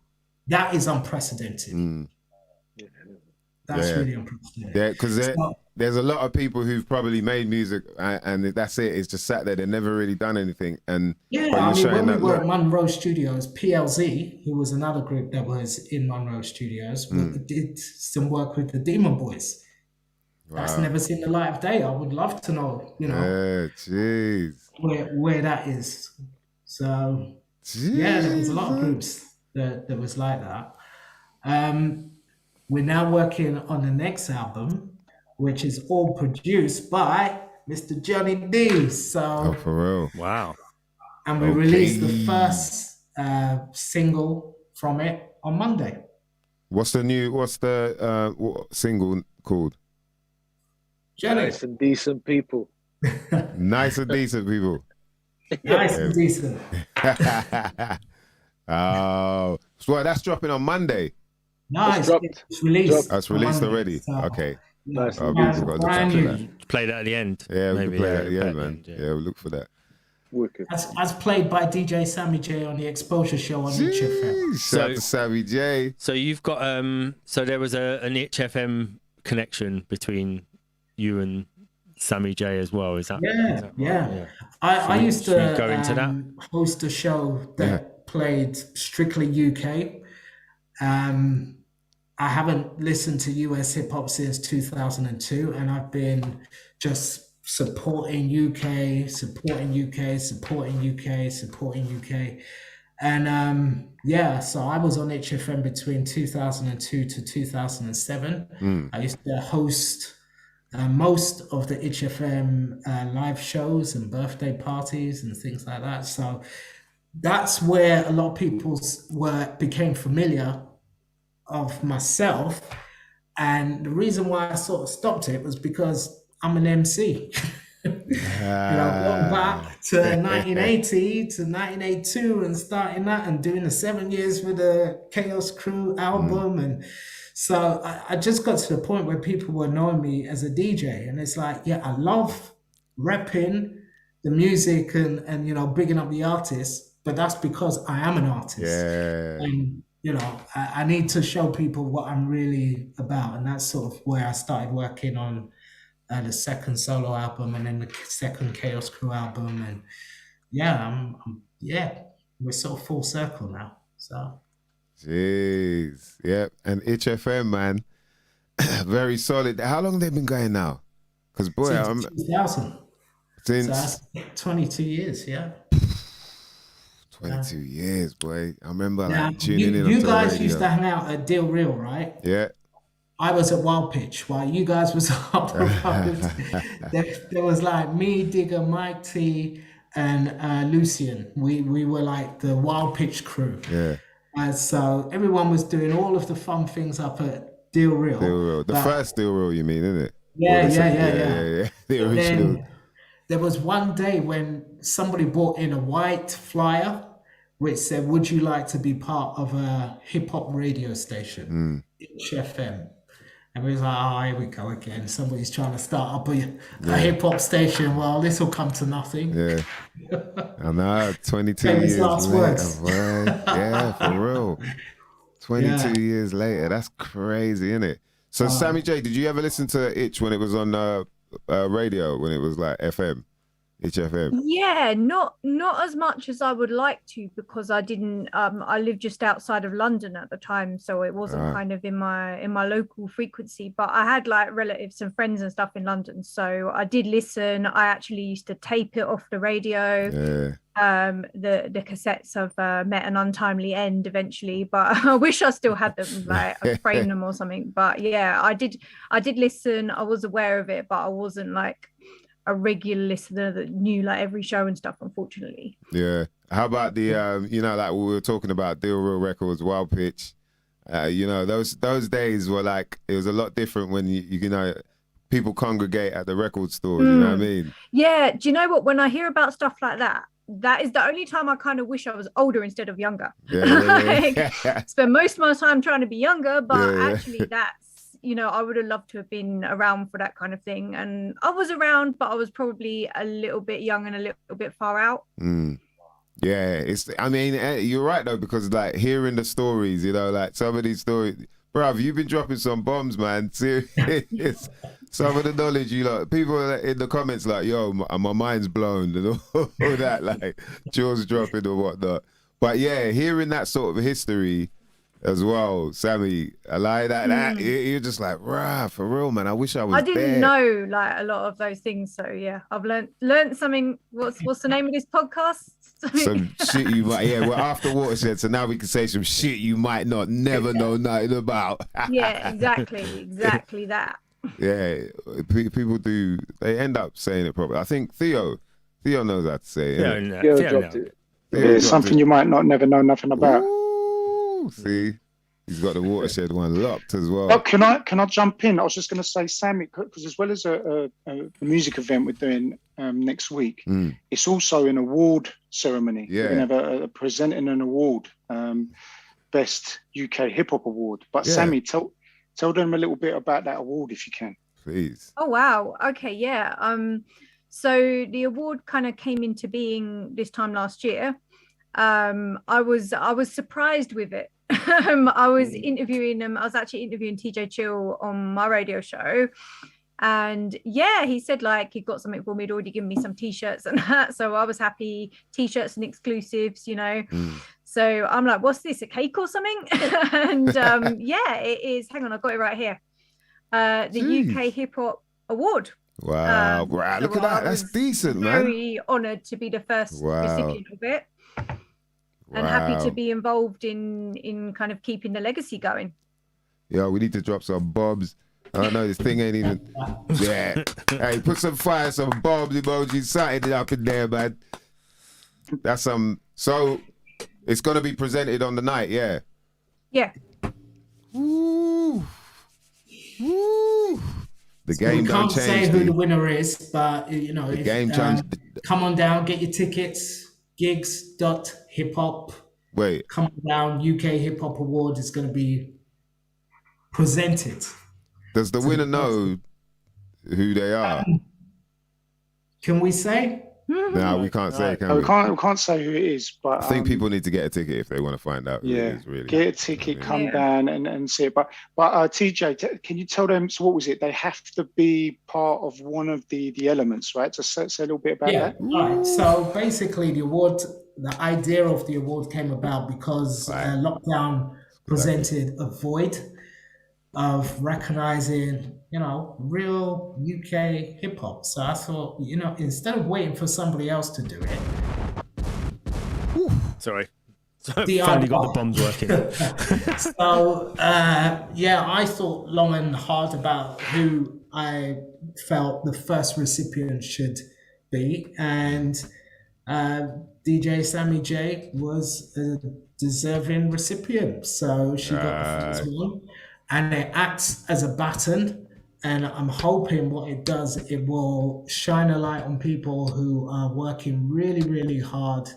That is unprecedented. That's really unprecedented. Yeah, because there's a lot of people who've probably made music and that's it. It's just sat there. They've never really done anything. And when we were at Monroe Studios, PLZ, who was another group that was in Monroe Studios, we did some work with the Demon Boys. Wow. That's never seen the light of day. I would love to know, where that is. So there was a lot of groups that was like that. We're now working on the next album, which is all produced by Mr. Johnny D. So, for real. Wow. And we released the first single from it on Monday. What's the single called? Johnny. Nice and Decent People. Nice and Decent People. Nice and Decent. Oh, so that's dropping on Monday. No, it's released. Oh, it's released Monday, already. so. Okay. Nice. Brand new. Play that at the end. Yeah, we maybe, can play that at the end, man. End, Yeah, we'll look for that. Wicked. As played by DJ Sammy J on the Exposure Show on Itch FM. Shout out to Sammy J. So you've got so there was an Itch FM connection between you and Sammy J as well. Is that? Yeah. I used to go into that? Host a show that played strictly UK. I haven't listened to US hip hop since 2002, and I've been just supporting UK. And so I was on HFM between 2002 to 2007. I used to host most of the HFM live shows and birthday parties and things like that. So that's where a lot of people became familiar of myself. And the reason why I sort of stopped it was because I'm an MC. Going back to 1980 to 1982 and starting that and doing the 7 years with the Chaos Krew album. And so I just got to the point where people were knowing me as a DJ. And it's like, yeah, I love repping the music and bigging up the artists, but that's because I am an artist. Yeah. And, I need to show people what I'm really about. And that's sort of where I started working on the second solo album and then the second Chaos Krew album. And we're sort of full circle now. So. Jeez. Yep. And HFM, man, very solid. How long have they been going now? Because, boy, since 2000. Since so that's 22 years, yeah. 22 years, boy. I remember now, tuning in. You guys used to hang out at Deal Real, right? Yeah. I was at Wild Pitch while you guys was up around. there was like me, Digger, Mike T, and Lucian. We were like the Wild Pitch crew. Yeah. And so everyone was doing all of the fun things up at Deal Real. Deal Real. The first Deal Real, you mean, isn't it? Yeah. The original. Then there was one day when somebody brought in a white flyer which said, "Would you like to be part of a hip hop radio station, HFM?" And we was like, "Oh, here we go again. Somebody's trying to start up a hip hop station. Well, this will come to nothing." Yeah. I know, 22 Famous years last later. words. Right? Yeah, for real. 22 years later. That's crazy, isn't it? So, Sammy J, did you ever listen to Itch when it was on radio, when it was like FM? HFM? Yeah, not as much as I would like to, because I didn't I lived just outside of London at the time, so it wasn't kind of in my local frequency, but I had like relatives and friends and stuff in London, so I did listen. I actually used to tape it off the radio. The cassettes have met an untimely end eventually, but I wish I still had them, like I framed them or something. But yeah, I did listen. I was aware of it, but I wasn't like a regular listener that knew like every show and stuff, unfortunately. Yeah. How about the like we were talking about Deal Real Records, Wild Pitch, those days were like, it was a lot different when you know people congregate at the record store, you know what I mean? Yeah, do you know what, when I hear about stuff like that is the only time I kind of wish I was older instead of younger. Spend most of my time trying to be younger, but actually that's, I would have loved to have been around for that kind of thing. And I was around, but I was probably a little bit young and a little bit far out. Yeah, you're right though, because like hearing the stories, like some of these stories, bruv, you've been dropping some bombs, man. Serious. Some of the knowledge people in the comments like, yo, my mind's blown and all that, like jaws dropping or whatnot. But yeah, hearing that sort of history as well, Sammy, I like that. You're just like, rah, for real, man. I wish I was. I didn't know like a lot of those things, so yeah, I've learned something. What's the name of this podcast? Some shit you might, we're after Watershed, so now we can say some shit you might never know nothing about. Yeah, exactly that. Yeah, people do. They end up saying it properly. I think Theo knows how to say it. Theo dropped it. It's something you might never know nothing about. Ooh, see, he's got the Watershed one locked as well. Oh, can I jump in? I was just going to say, Sammy, because as well as a music event we're doing next week, it's also an award ceremony. Yeah, we're going to have presenting an award, Best UK Hip Hop Award. But Sammy, tell them a little bit about that award if you can, please. Oh wow, okay, yeah. So the award kind of came into being this time last year. I was surprised with it. I was actually interviewing TJ Chill on my radio show, and yeah, he said like he got something for me. He'd already given me some t-shirts and that, so I was happy. T-shirts and exclusives, So I'm like, what's this, a cake or something? And yeah, it is. Hang on, I've got it right here. The UK Hip Hop Award. Wow, look at that. That's decent, man. Very honoured to be the first recipient of it. And happy to be involved in kind of keeping the legacy going. Yeah, we need to drop some bombs. I don't know, this thing ain't even. Yeah. Hey, put some fire, some bombs emojis, something up in there, man. That's so it's gonna be presented on the night, yeah. Yeah. Woo. Woo. The So game we done can't say changed. who the winner is, but you know, The if, game changed. come on down, get your tickets. Gigs.hiphop. Wait, Come on down. UK Hip Hop Award is going to be presented. does the to winner the know who they are? Can we say? No, we can't say, can No, we? we can't say who it is, but I think people need to get a ticket if they want to find out who it is, really. get a ticket, come Yeah. down and see it. But TJ, can you tell them? So what was it? They have to be part of one of the elements, right? Just say a little bit about Yeah. that. All right. So basically, the idea of the award came about because lockdown presented a void of recognizing, you know, real UK hip hop. So I thought, you know, instead of waiting for somebody else to do it, Sorry. The Finally got the idol. bombs working. So I thought long and hard about who I felt the first recipient should be, and DJ Sammy J was a deserving recipient. So she got the first one, and it acts as a baton. And I'm hoping what it does, it will shine a light on people who are working really, really hard,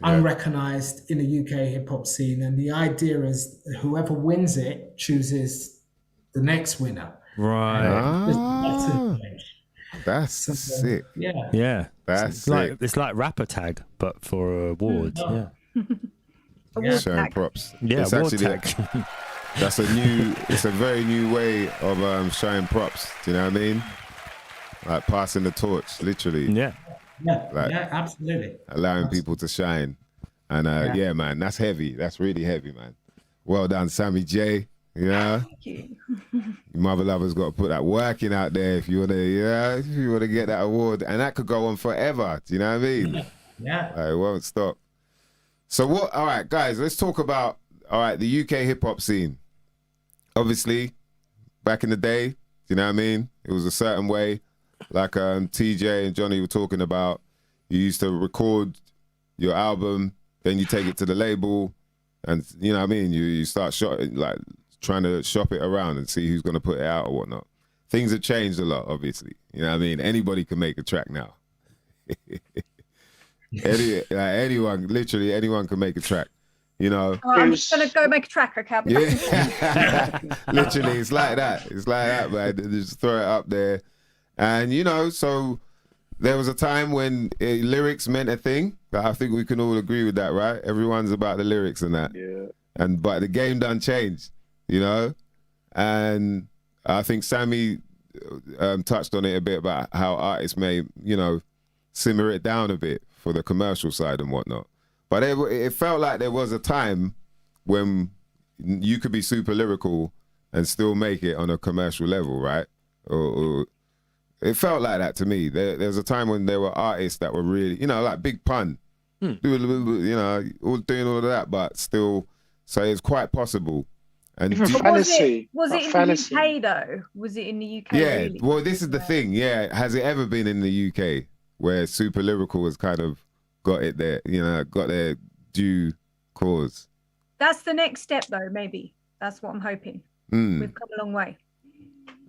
unrecognized in the UK hip hop scene. And the idea is whoever wins it chooses the next winner. Right. That's sick. Yeah. Yeah. That's sick. It's like rapper tag, but for awards. Yeah. Yeah. Showing props. Yeah. It's Award actually tag. it's a very new way of showing props. Do you know what I mean? Like passing the torch, literally. Yeah. Yeah, Like- yeah, absolutely. Allowing people to shine. And yeah, man, that's heavy. That's really heavy, man. Well done, Sammy J. Yeah. Thank you. Your mother lovers got to put that working out there if you want to get that award. And that could go on forever. Do you know what I mean? Yeah. Like, it won't stop. So what, all right, guys, let's talk about, the UK hip hop scene. Obviously, back in the day, you know what I mean? It was a certain way. Like TJ and Johnny were talking about, you used to record your album, then you take it to the label, and you know what I mean? You start trying to shop it around and see who's going to put it out or whatnot. Things have changed a lot, obviously. You know what I mean? Anybody can make a track now. Anyone, literally anyone can make a track. You know? All right, I'm just gonna go make a track, okay? I'll be back. Yeah. Literally, it's like that. It's like that, man. Just throw it up there. And, you know, so there was a time when lyrics meant a thing. I think we can all agree with that, right? Everyone's about the lyrics and that. Yeah. But the game done changed, you know? And I think Sammy touched on it a bit about how artists may, you know, simmer it down a bit for the commercial side and whatnot. But it felt like there was a time when you could be super lyrical and still make it on a commercial level, right? Or it felt like that to me. There was a time when there were artists that were really, you know, like Big Pun, you know, all doing all of that, but still, so it's quite possible. And Even But Fallacy. was it in Fallacy. the UK though? Was it in the UK? yeah, really? well, this is the thing. Yeah, has it ever been in the UK where super lyrical has kind of got it there, you know, got their due cause? That's the next step though, maybe. That's what I'm hoping. We've come a long way.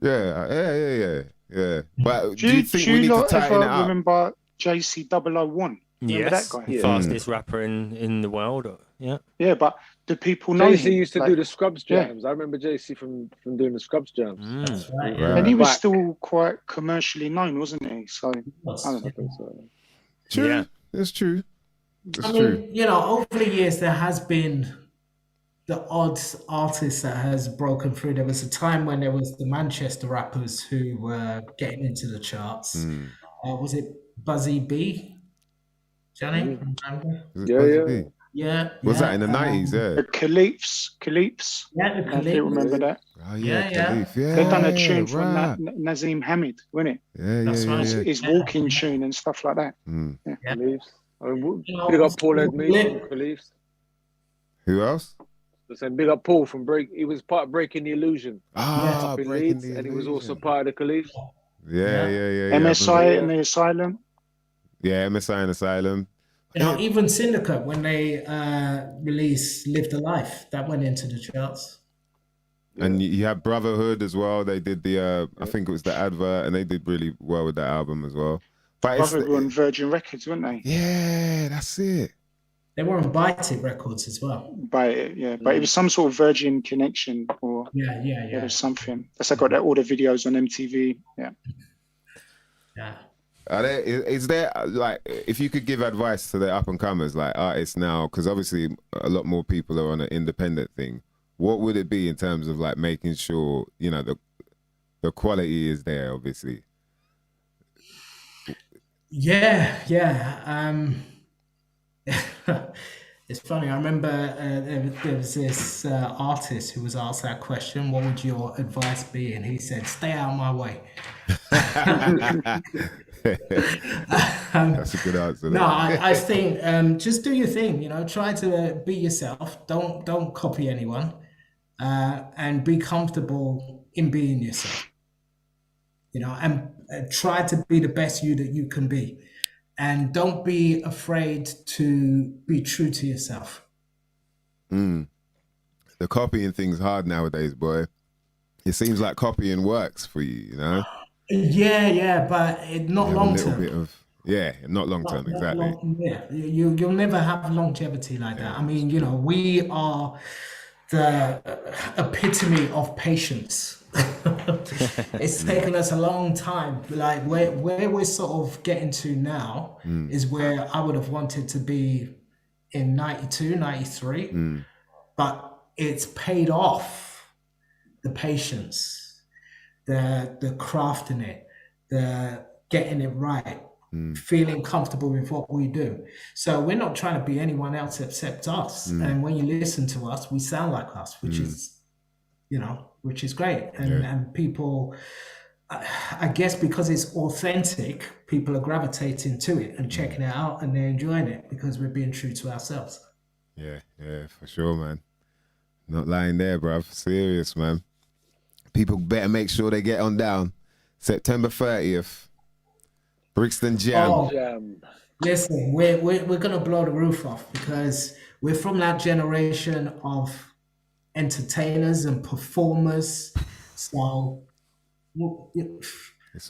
Yeah. But Do you think we you need to lot tighten it ever up? remember JC001? Remember Yes. that guy? Yeah. Fastest rapper in the world. Yeah. Yeah, but do people know JC him? used to Like- do the Scrubs Yeah. jams. I remember JC from doing the Scrubs jams. That's right. Right. And he was Back. still quite commercially known, wasn't he? So I don't know. I think so. True. Yeah. It's true. It's I true. mean, you know, over the years there has been the odd artist that has broken through. There was a time when there was the Manchester rappers who were getting into the charts. Was it Buzzy B? Johnny? Remember? Is it Yeah, Buzzy yeah. B? Yeah. Was yeah, that in the 90s? Yeah. The Khaleefs. Yeah, the I do remember that. Oh, Yeah, yeah. Khalif. Yeah. They done a tune for right. Nazim Hamid, wasn't it? Yeah, That's yeah, right. yeah. His walking tune and stuff like that. Khaleefs. I mean, You know, big up Paul Edme Lit- from Khaleefs. Who else? Saying big up Paul from Break. He was part of Breaking the Illusion Ah, up in Breaking Leeds, the and he was also Illusion. part of the Khaleefs. Yeah. MSI and the Asylum. Yeah, MSI and Asylum. You know, even Syndicate, when they released Live the Life, that went into the charts. And you have Brotherhood as well. They did the, I think it was the advert, and they did really well with that album as well. But Brotherhood were on Virgin Records, weren't they? Yeah, that's it. They were on Bite It Records as well. Bite It, yeah. But it was some sort of Virgin connection, or yeah. It was something. That's I got all the videos on MTV. Yeah. Is there, like, if you could give advice to the up and comers, like artists now, because obviously a lot more people are on an independent thing, what would it be in terms of like making sure, you know, the quality is there, obviously? Yeah. It's funny. I remember there was this artist who was asked that question, what would your advice be? And he said, stay out of my way. That's a good answer. No, I think just do your thing, you know, try to be yourself. Don't copy anyone, and be comfortable in being yourself, you know, and try to be the best you that you can be. And don't be afraid to be true to yourself. The copying thing's hard nowadays, boy. It seems like copying works for you, you know? Yeah, but not long term. Not long term, exactly. You'll never have longevity like that. I mean, you know, we are the epitome of patience. It's taken us a long time. Like where we're sort of getting to now is where I would have wanted to be in 92, 93. But it's paid off. The patience, the crafting it, the getting it right, feeling comfortable with what we do. So we're not trying to be anyone else except us. And when you listen to us, we sound like us, which is, you know, which is great. And people, I guess because it's authentic, people are gravitating to it and checking it out, and they're enjoying it because we're being true to ourselves. Yeah, for sure, man. Not lying there, bruv. Serious, man. People better make sure they get on down. September 30th, Brixton Jam. Listen, we're gonna blow the roof off because we're from that generation of entertainers and performers. So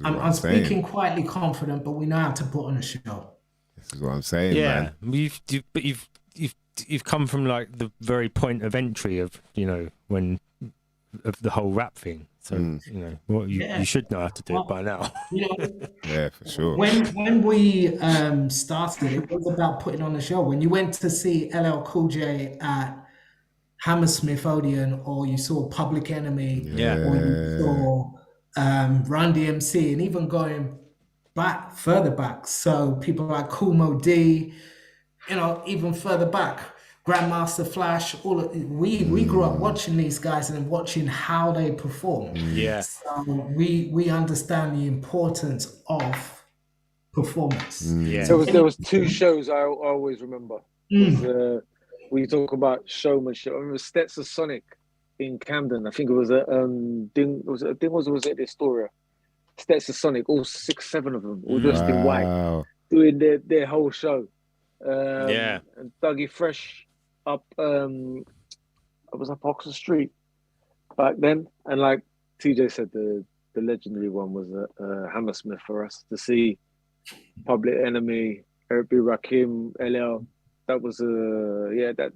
I'm speaking quietly confident, but we know how to put on a show. This is what I'm saying, man. You've come from like the very point of entry of, you know, of the whole rap thing. So you know, you should know how to do it by now. You know, yeah, for sure. When we started, it was about putting on a show. When you went to see LL Cool J at Hammersmith Odeon, or you saw Public Enemy, or you saw Run DMC, and even going further back, so people like Kool Moe Dee, you know, even further back, Grandmaster Flash, we grew up watching these guys and watching how they perform. So we understand the importance of performance. So there was two shows I always remember. When you talk about showmanship, I remember Stetson Sonic in Camden. I think it was a was it Astoria? Stetson Sonic, all 6, 7 of them, all dressed in white, doing their whole show. And Dougie Fresh up I was up Oxford Street back then, and like TJ said, the legendary one was Hammersmith for us to see. Public Enemy, Eric B. Rakim, LL. That was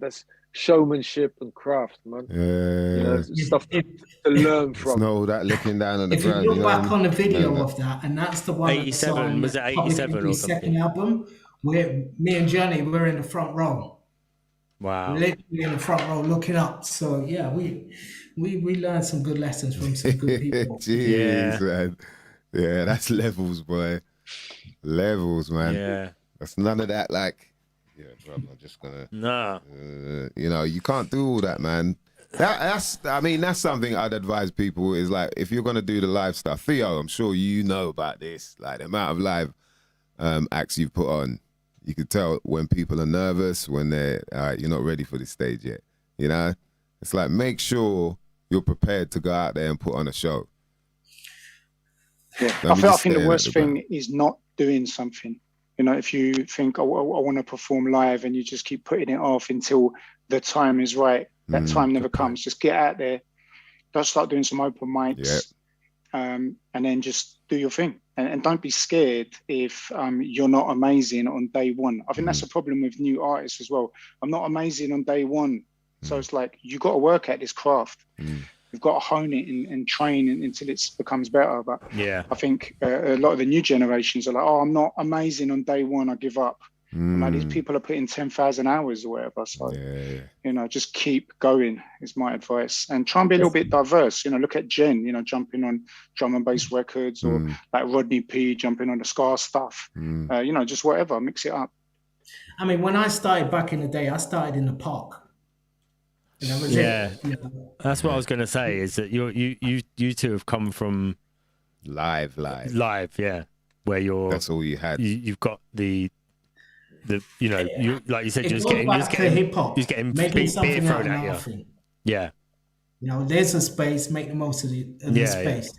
that's showmanship and craft, man. You know, stuff to learn from. It's no that looking down on the ground. If you look back on the video of that, and that's the one 87, was it 87 or something? Second album, where me and Johnny were in the front row. Wow. Literally in the front row looking up. So yeah, we learned some good lessons from some good people. Jeez, man. Yeah, that's levels, boy. Levels, man. Yeah. That's none of that like, bro, I'm just gonna you know, you can't do all that, man. That's something I'd advise people is like, if you're gonna do the live stuff, Theo, I'm sure you know about this, like the amount of live acts you've put on. You could tell when people are nervous, when they're you're not ready for this stage yet. You know, it's like, make sure you're prepared to go out there and put on a show. Yeah, I think the worst thing is not doing something. You know, if you think, I want to perform live, and you just keep putting it off until the time is right, that time never comes. Just get out there, Just start doing some open mics, and then just do your thing. And don't be scared if you're not amazing on day one. I think that's a problem with new artists as well. I'm not amazing on day one. So it's like, you got to work at this craft. You've got to hone it and train until it becomes better. But I think a lot of the new generations are like, oh, I'm not amazing on day one, I give up. Like, these people are putting 10,000 hours or whatever. So, you know, just keep going is my advice. And try and be a little bit diverse. You know, look at Jen, you know, jumping on drum and bass records, or like Rodney P jumping on the ska stuff. You know, just whatever, mix it up. I mean, when I started back in the day, I started in the park. And that was it. You know? That's what I was going to say, is that you two have come from live, yeah, where you're. That's all you had. You've got the you know, you, like you said, It you're just goes getting back to hip-hop, just getting making beer something thrown out at of you. nothing. Yeah. You know, there's a space, make the most of the space.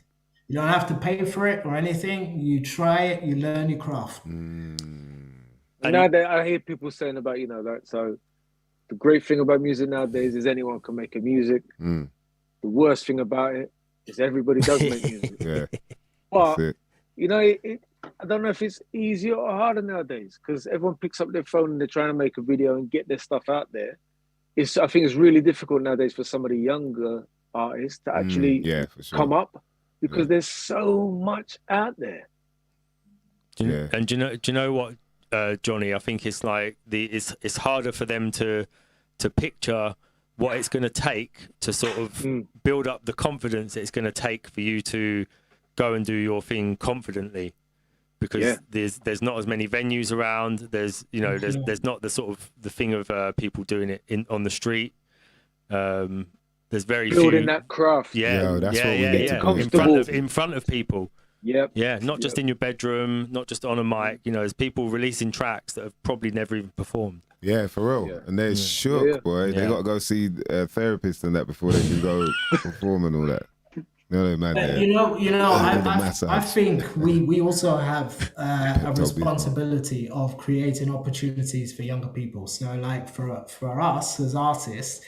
You don't have to pay for it or anything. You try it, you learn your craft. And now that I hear people saying about, you know, like, so the great thing about music nowadays is anyone can make a music. The worst thing about it is everybody does make music. But, you know, I don't know if it's easier or harder nowadays, because everyone picks up their phone and they're trying to make a video and get their stuff out there. I think it's really difficult nowadays for some of the younger artists to actually come up, because there's so much out there. And do you know what, Johnny? I think it's like it's harder for them to picture what it's going to take to sort of build up the confidence it's going to take for you to go and do your thing confidently, because there's not as many venues around. There's there's not the sort of the thing of people doing it on the street. There's very building few, that craft. In front of people. Not just in your bedroom, not just on a mic. You know, there's people releasing tracks that have probably never even performed. Yeah, for real. And they're shook, boy. They got to go see a therapist and that before they can go perform and all that. Man, I think we also have a responsibility of creating opportunities for younger people. So, like for us as artists,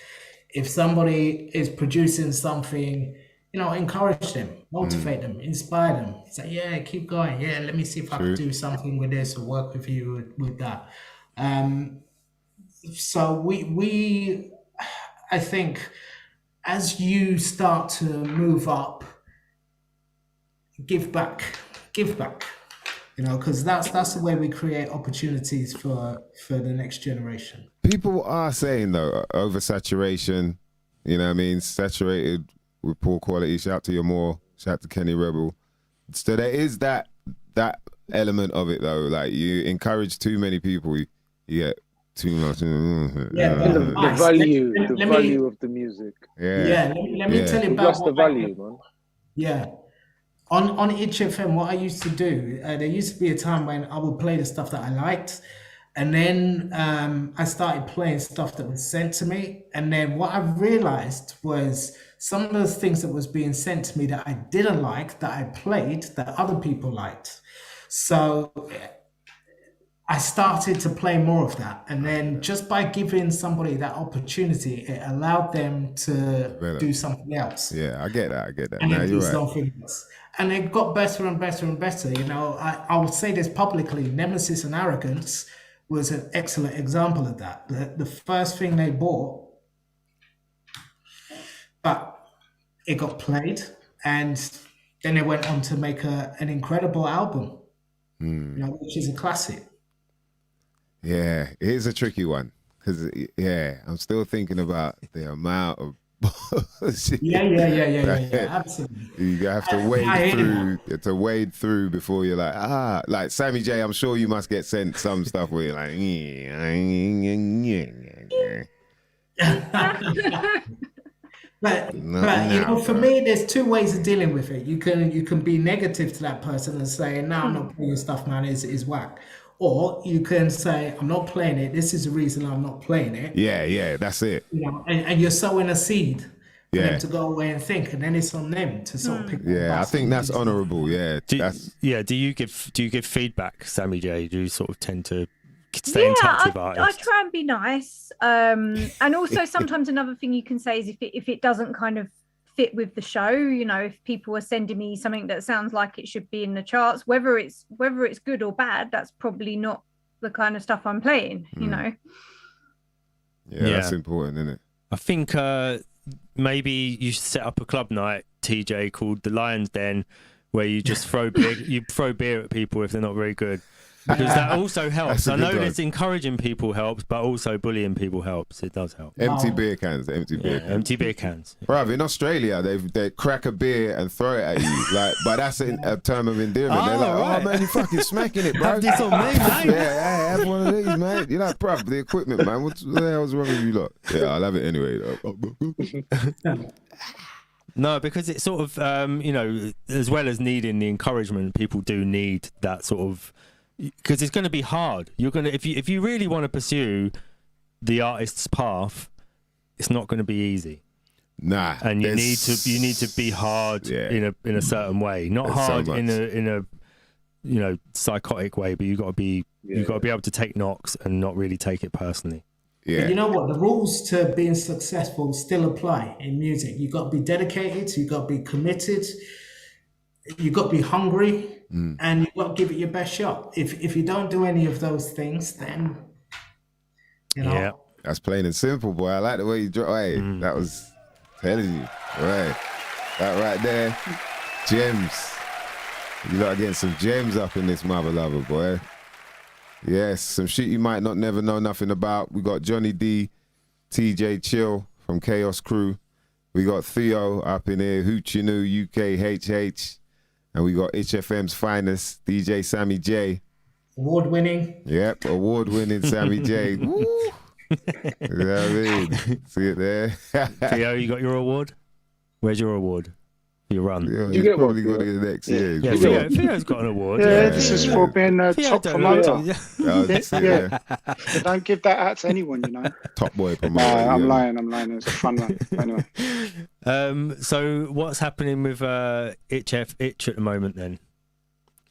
if somebody is producing something, you know, encourage them, motivate them, inspire them. Say, yeah, keep going. Yeah, let me see if I can do something with this or work with you with that. So I think, as you start to move up, give back, you know, because that's the way we create opportunities for the next generation. People are saying, though, oversaturation, you know what I mean, saturated with poor quality. Shout out to your more, shout out to Kenny Rebel. So there is that element of it, though, like you encourage too many people, you get too much. The value of the music. Let me tell you about lost the value, man. Yeah. On each FM, what I used to do, there used to be a time when I would play the stuff that I liked, and then I started playing stuff that was sent to me. And then what I realized was some of the things that was being sent to me that I didn't like, that I played, that other people liked. So I started to play more of that. And then just by giving somebody that opportunity, it allowed them to do something else. Yeah, I get that. And now then you're do right. something else. And it got better and better and better. You know, I will say this publicly, Nemesis and Arrogance was an excellent example of that. The first thing they bought, but it got played, and then they went on to make an incredible album, you know, which is a classic. Yeah, it is a tricky one, because I'm still thinking about the amount of bullshit. Yeah, absolutely. You have to wade through before you're like Sammy J. I'm sure you must get sent some stuff where you're like, But you know, for me, there's two ways of dealing with it. You can be negative to that person and say, "No, I'm not playing your stuff, man. Is whack." Or you can say, "I'm not playing it. This is the reason I'm not playing it." Yeah, that's it. You know, and you're sowing a seed for them to go away and think, and then it's on them to sort of pick. Yeah, I think that's honourable. Yeah, do you give feedback, Sammy J? Do you sort of tend to stay in touch with artists? I try and be nice. And also sometimes another thing you can say is if it doesn't kind of fit with the show. You know, if people are sending me something that sounds like it should be in the charts, whether it's good or bad, that's probably not the kind of stuff I'm playing, you know. Yeah, that's important, isn't it? I think maybe you should set up a club night, TJ, called the Lion's Den, where you just throw beer at people if they're not very good. Because that also helps. I know that encouraging people helps, but also bullying people helps. It does help. Empty beer cans. Empty beer cans. Bruv, in Australia, they crack a beer and throw it at you. Like, but that's a term of endearment. They're like, oh man, you fucking smacking it, bro. Have this on me, mate. Yeah, have one of these, mate. You're like, bruv, the equipment, man. What the hell's wrong with you lot? Yeah, I'll have it anyway. No, because it's sort of, you know, as well as needing the encouragement, people do need that sort of, because it's going to be hard. You're going to, if you really want to pursue the artist's path, it's not going to be easy. Nah, and you need to be hard in a certain way, not hard in a you know, psychotic way, but you got to be able to take knocks and not really take it personally. Yeah. But you know what? The rules to being successful still apply in music. You got to be dedicated. You got to be committed. You got to be hungry, and you got to give it your best shot. If you don't do any of those things, then you know. Yeah, that's plain and simple, boy. I like the way you draw. Hey, that was telling you, right? That right there, gems. You lot are getting some gems up in this mother lover, boy. Yes, some shit you might not never know nothing about. We got Johnny D, TJ Chill from Chaos Krew. We got Theo up in here, Hoochinoo, UKHH. And we got HFM's finest, DJ Sammy J. Award-winning. Yep, award-winning Sammy J. Woo! You know what I mean? See it there? Theo, you got your award? Where's your award? You run. Yeah, he's probably going to the next year. Yeah, Theo's got an award. Yeah, this is for being a top promoter. Yeah. Don't give that out to anyone, you know. Top boy promoter. I'm lying. It's a fun one. Anyway. So what's happening with Itch at the moment then?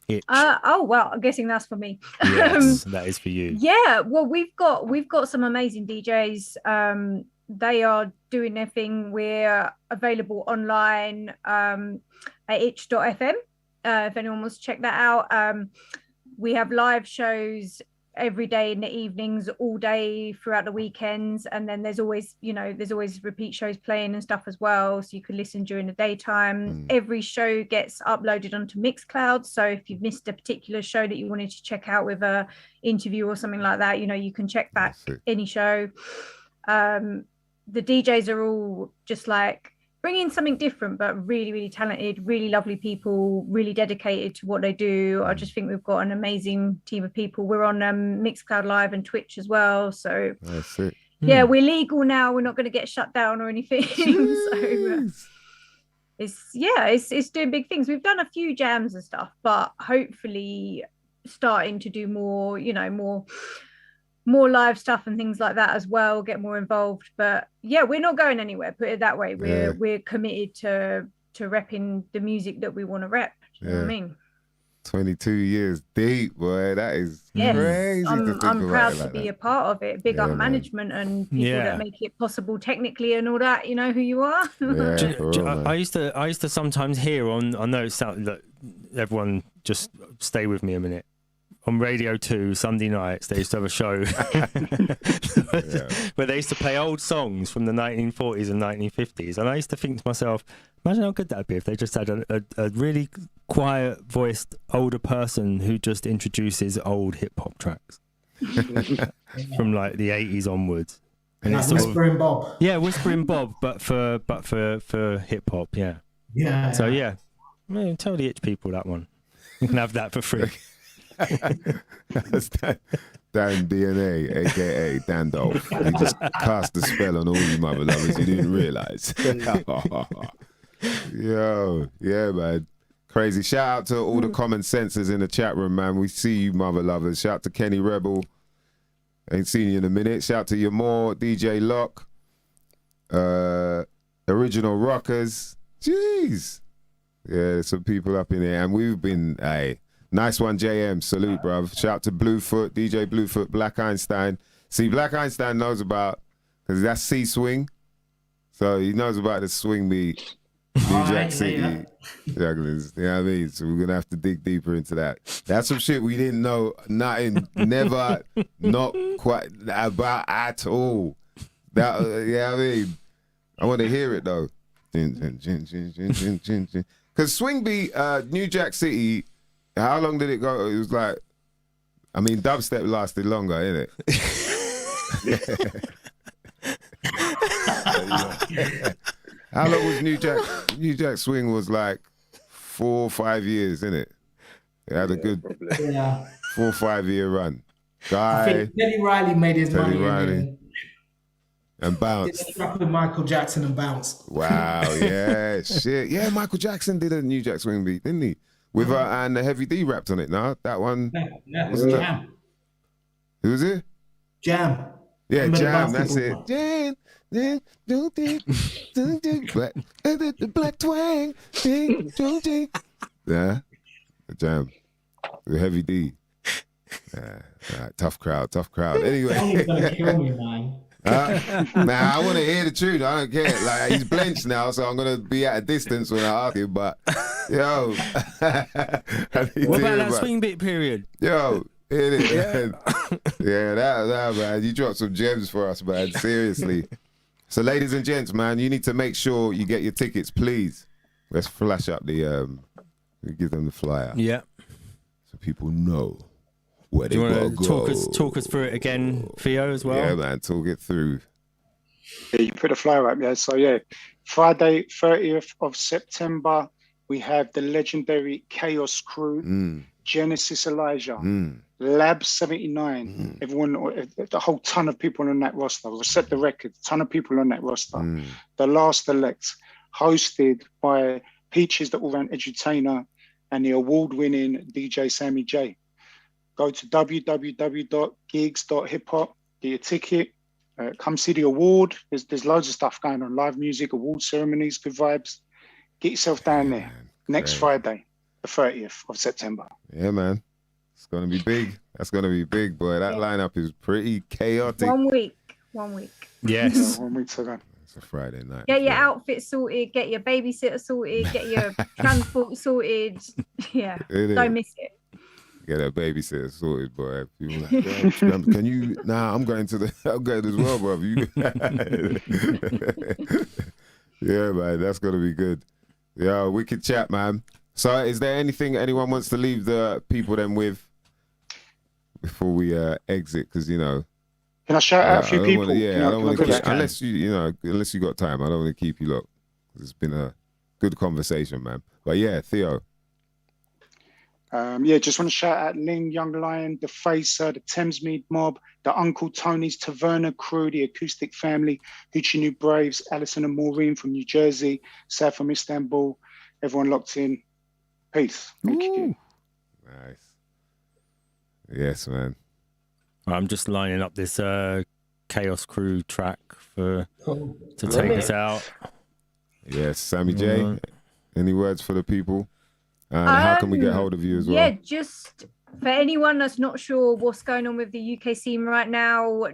Itch. Oh well, I'm guessing that's for me. Yes, that is for you. Yeah, well, we've got some amazing DJs. They are doing their thing. We're available online at itch.fm. If anyone wants to check that out. We have live shows every day in the evenings, all day throughout the weekends, and then there's always repeat shows playing and stuff as well, so you can listen during the daytime. Every show gets uploaded onto Mixcloud, so if you've missed a particular show that you wanted to check out with a interview or something like that, you know, you can check back any show. The DJs are all just like bringing something different, but really, really talented, really lovely people, really dedicated to what they do. I just think we've got an amazing team of people. We're on Mixcloud Live and Twitch as well. So that's it. Yeah, we're legal now. We're not going to get shut down or anything. So it's doing big things. We've done a few jams and stuff, but hopefully starting to do more, you know, more live stuff and things like that as well, get more involved. But yeah, we're not going anywhere, put it that way. We're committed to repping the music that we want to rep. Do you know what I mean? 22 years deep, boy. That is crazy. I'm proud to be a part of it. Big up management and people that make it possible technically and all that. You know who you are. I used to sometimes hear on, I know it sounds that everyone just stay with me a minute. On Radio 2, Sunday nights, they used to have a show where they used to play old songs from the 1940s and 1950s. And I used to think to myself, imagine how good that'd be if they just had a really quiet-voiced older person who just introduces old hip-hop tracks from like the 80s onwards. And like Whispering Bob. Yeah, Whispering Bob, but for hip-hop, yeah. Yeah. So, yeah. Tell the Itch people that one. You can have that for free. That's Dan DNA, aka Dandolph. He just cast the spell on all you mother lovers you didn't realise. Yo, yeah, man. Crazy. Shout out to all the common sensors in the chat room, man. We see you, mother lovers. Shout out to Kenny Rebel. Ain't seen you in a minute. Shout out to Yamor, DJ Lock, Original Rockers. Jeez. Yeah, some people up in here. And we've been, nice one, JM. Salute, bruv. Shout out to Bluefoot, DJ Bluefoot, Black Einstein. See, Black Einstein knows about, because that's C-Swing. So he knows about the swing beat. New Jack Alright, City jugglers. You know what I mean? So we're gonna have to dig deeper into that. That's some shit we didn't know nothing, never, not quite about at all. That yeah, I mean, I want to hear it though. Because swing beat, New Jack City. How long did it go? It was like, I mean, dubstep lasted longer, innit? How long was New Jack? New Jack Swing was like 4 or 5 years, innit? It had a good 4 or 5 year run. I think Teddy Riley made his Teddy money Riley. And Did Bounce. a track with Michael Jackson and Bounce. Wow, yeah, shit. Yeah, Michael Jackson did a New Jack Swing beat, didn't he? With and the Heavy D rapped on it, no? That one. Yeah, Wasn't that- Jam. Who was it? Jam. Yeah, Remember the Jam, that's basketball it. one? Jam, don't think, black, the black twang, yeah, the Jam, the Heavy D. Yeah, right, tough crowd. Anyway. He's gonna kill me, man. Nah, I want to hear the tune. I don't care. Like he's blenched now, so I'm gonna be at a distance when I ask him. But yo, What about that swing beat period? Yo, hit it, man. Yeah, that man. You dropped some gems for us, man. Seriously. So, ladies and gents, man, you need to make sure you get your tickets, please. Let's flash up the give them the flyer. Yeah. So people know where they Do you gotta want to go. talk us through it again, Theo, as well? Yeah, man, talk it through. Yeah, you put a flyer up, yeah. So yeah, Friday, 30th of September, we have the legendary Kaos Krew, Genesis Elijah, Lab 79. Everyone, the whole ton of people on that roster. We'll set the record. Ton of people on that roster. The Last Elect, hosted by Peaches, the all-round edutainer, and the award-winning DJ Sammy J. Go to www.gigs.hiphop, get your ticket, come see the award. There's loads of stuff going on, live music, award ceremonies, good vibes. Get yourself down there. Next Friday, the 30th of September. Yeah, man. It's going to be big. That's going to be big, boy. That lineup is pretty chaotic. 1 week. Yes. 1 week to go. It's a Friday night. Get your outfit sorted, get your babysitter sorted, get your transport sorted. Yeah, don't miss it. Get that babysitter sorted, boy. People like, can you? Nah, I'm going as well, bro. Yeah, man, that's gonna be good. Yeah, wicked chat, man. So, is there anything anyone wants to leave the people then with before we exit? Because can I shout out a few people? I don't want to keep, unless you got time. I don't want to keep you lot. It's been a good conversation, man. But yeah, Theo. Just want to shout out Ling, Young Lion, The Facer, the Thamesmead Mob, the Uncle Tony's Taverna Crew, the Acoustic Family, Hoochinoo Braves, Alison and Maureen from New Jersey, South from Istanbul. Everyone locked in. Peace. Thank you. Nice. Yes, man. I'm just lining up this Chaos Crew track to take us out. Yes, Sammy J. Any words for the people? And how can we get hold of you as well? Yeah, just for anyone that's not sure what's going on with the UK scene right now,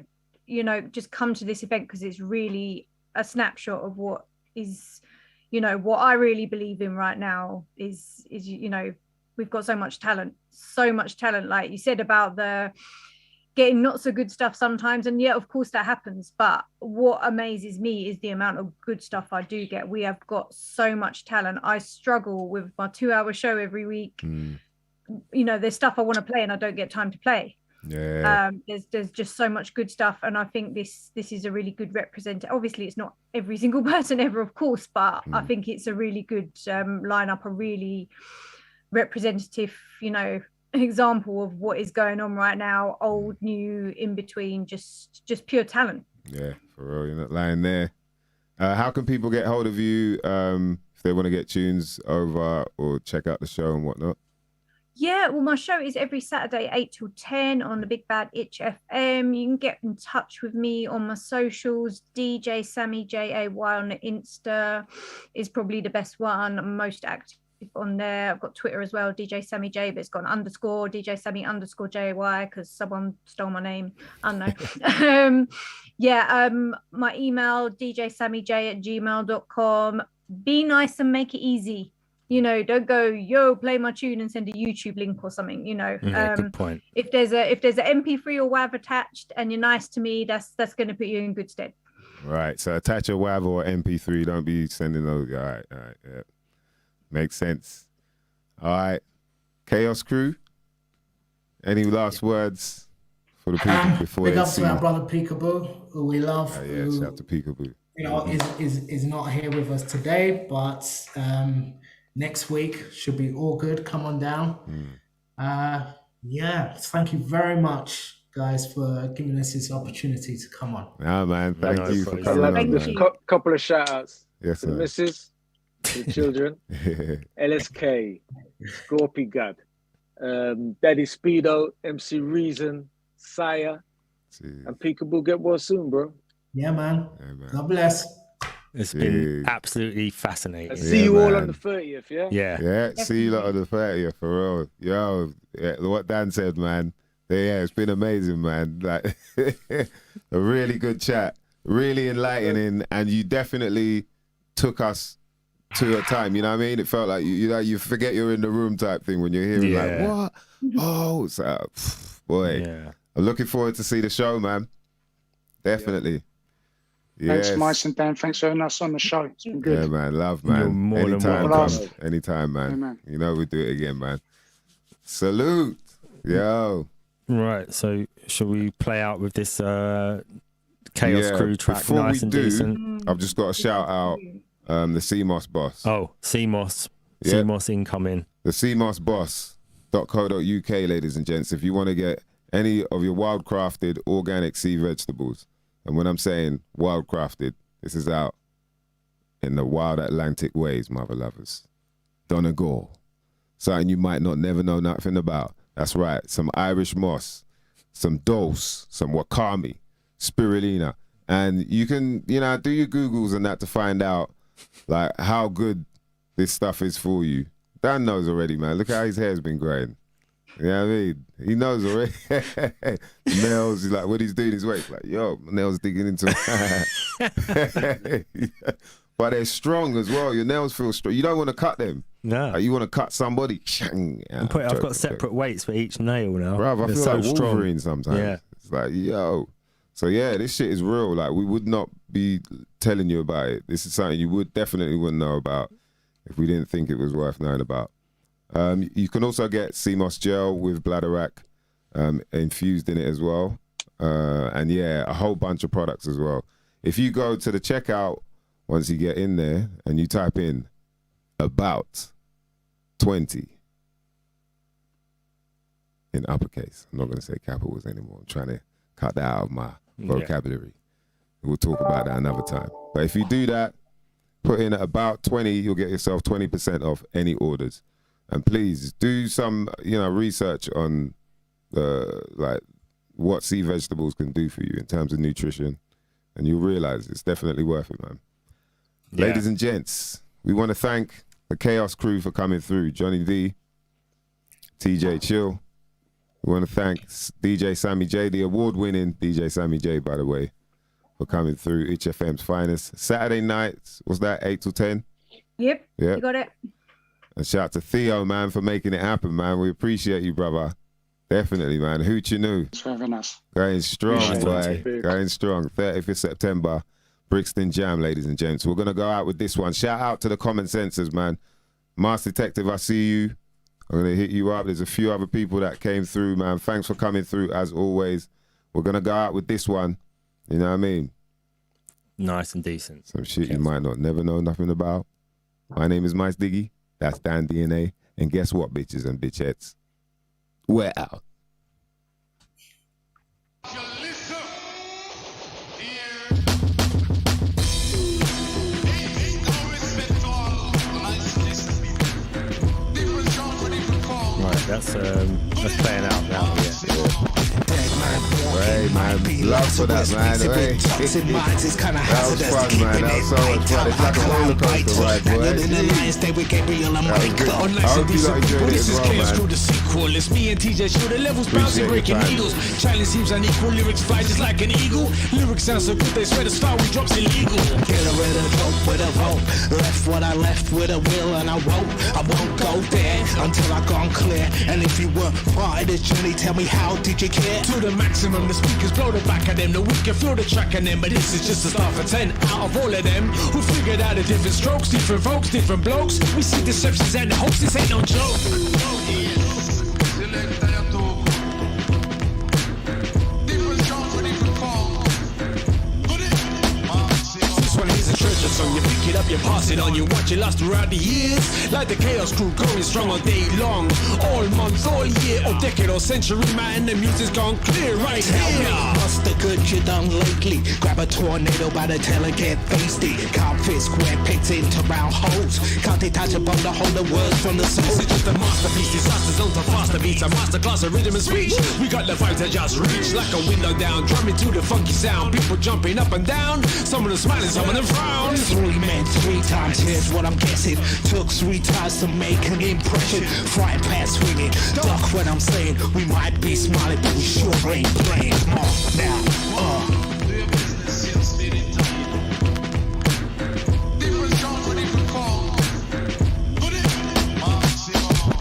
just come to this event because it's really a snapshot of what is, what I really believe in right now is we've got so much talent, like you said about the getting not so good stuff sometimes, and yeah, of course that happens, but what amazes me is the amount of good stuff I do get. We have got so much talent. I struggle with my 2-hour show every week. There's stuff I want to play and I don't get time to play. There's just so much good stuff, and I think this is a really good representative. Obviously it's not every single person ever, of course, but I think it's a really good lineup, a really representative example of what is going on right now, old, new, in between, just pure talent. Yeah, for real, you're not lying there. How can people get hold of you if they want to get tunes over or check out the show and whatnot? Yeah, well, my show is every Saturday 8 till 10 on the Big Bad Itch FM. You can get in touch with me on my socials. DJ Sammy JAY on the Insta is probably the best one. I'm most active on there. I've got Twitter as well, DJ Sammy J, but it's got an underscore, DJ Sammy _JY, because someone stole my name. I don't know. My email, djsammyj@gmail.com. be nice and make it easy. You know, don't go, yo, play my tune and send a YouTube link or something. You know, good point. If there's an MP3 or WAV attached and you're nice to me, that's going to put you in good stead. Right. So attach a WAV or MP3. Don't be sending those. All right. Yeah. Makes sense. All right. Kaos Krew. Any last words for the people before big they up see? to our brother Peekaboo, who we love. Yeah, shout out to Peekaboo. You know, is not here with us today, but next week should be all good. Come on down. Yeah, thank you very much, guys, for giving us this opportunity to come on. Nah, man, thank you for I'd coming like on, to man. give a couple of shout outs Yes, to the sir. missus, to the children, LSK, Scorpy God, Daddy Speedo, MC Reason, Saya, and Peekaboo. Get well soon, bro. Yeah, man. God bless. It's been absolutely fascinating. I'll see you all on the 30th, yeah? Yeah, see you lot on the 30th, for real. Yo, what Dan said, man. Yeah, it's been amazing, man. Like, a really good chat, really enlightening, and you definitely took us to a time, you know what I mean? It felt like, you forget you're in the room type thing when you're hearing like, what? Oh, so, boy. Yeah. I'm looking forward to see the show, man. Definitely. Thanks, Yes. Mice and Dan. Thanks for having us on the show. It's been good. Yeah, man. Love, man. You're more than Anytime, welcome. man. Anytime, man. Amen. You know we do it again, man. Salute. Yo. Right, so shall we play out with this Chaos Krew track, before nice we and do, decent? I've just got to shout out the CMOS boss. Oh, CMOS. Yeah. CMOS incoming. The CMOSboss.co.uk, ladies and gents, if you want to get any of your wildcrafted organic sea vegetables. And when I'm saying wildcrafted, this is out in the wild Atlantic ways, mother lovers. Donegal. Something you might not never know nothing about. That's right. Some Irish moss, some dose, some wakame, spirulina. And you can, do your Googles and that to find out like how good this stuff is for you. Dan knows already, man. Look how his hair's been growing. You know what I mean? He knows already. Nails, he's like, what he's doing is weight. Like, yo, my nails digging into But they're strong as well. Your nails feel strong. You don't want to cut them. No. Like, you want to cut somebody. I've got separate weights for each nail now. Bruv, I They're feel so like strong. Wolverine sometimes. Yeah. It's like, yo. So yeah, this shit is real. Like, we would not be telling you about it. This is something you definitely wouldn't know about if we didn't think it was worth knowing about. You can also get CMOS gel with bladderwrack infused in it as well. And yeah, a whole bunch of products as well. If you go to the checkout, once you get in there and you type in about 20 in uppercase. I'm not going to say capitals anymore. I'm trying to cut that out of my vocabulary. We'll talk about that another time. But if you do that, put in about 20, you'll get yourself 20% off any orders. And please do some, research on like what sea vegetables can do for you in terms of nutrition, and you'll realize it's definitely worth it, man. Yeah. Ladies and gents, we want to thank the Chaos Krew for coming through. Johnny D, TJ Chill. We want to thank DJ Sammy J, the award-winning DJ Sammy J, by the way, for coming through. HFM's finest. Saturday nights, what's that, 8 till 10? Yep. You got it. And shout out to Theo, man, for making it happen, man. We appreciate you, brother. Definitely, man. Hoochinoo. Thanks for having us. Going strong, boy. Going strong. 30th of September, Brixton Jam, ladies and gents. We're going to go out with this one. Shout out to the Common Sensors, man. Master Detective, I see you. I'm going to hit you up. There's a few other people that came through, man. Thanks for coming through, as always. We're going to go out with this one. You know what I mean? Nice and decent. Some shit you might not never know nothing about. My name is MysDiggi. That's Dan DNA. And guess what, bitches and bitchettes? We're out. Right, that's playing out now. Yeah. Right, man. love for that, man. Toxic minds is kind of hazardous. That was fun, man. That was so much fun. It's like a roller coaster ride, boy. In the Lions, they with Gabriel and Michael. I hope you like enjoyed it as well, man. The sequel. It's me and TJ show the levels bouncing, breaking needles. Challenge seems unequal. Lyrics fly just like an eagle. Lyrics sound so good they swear the style we drops illegal. Get rid of dope with a vote. Left what I left with a will and I won't go there until I gone clear. And if you were part of this journey, tell me how did you care? To the maximum, the speakers blow the back of them. The weak can feel the track of them. But this is just a start for 10 out of all of them who figured out the different strokes, different folks, different blokes. We see deceptions and the hopes, this ain't no joke. So you pick it up, you pass it on, you watch it last throughout the years. Like the Chaos crew going strong all day long, all month, all year, or decade, or century, man. The music's gone clear right Tell here. me, what's the good you done lately? Grab a tornado by the tail and get feisty. Can't fit square pegs into round holes. Can't detach a bone to hold the words from the soul. This is just a masterpiece, disasters on to faster beats. A masterclass of rhythm and speech. We got the vibes that just reach like a window down, drumming to the funky sound. People jumping up and down, some of them smiling, some of them frown. 3 men 3 times, here's what I'm guessing. Took 3 times to make an impression. Frying pan swinging, duck what I'm saying. We might be smiling, but we sure ain't playing. Come on now,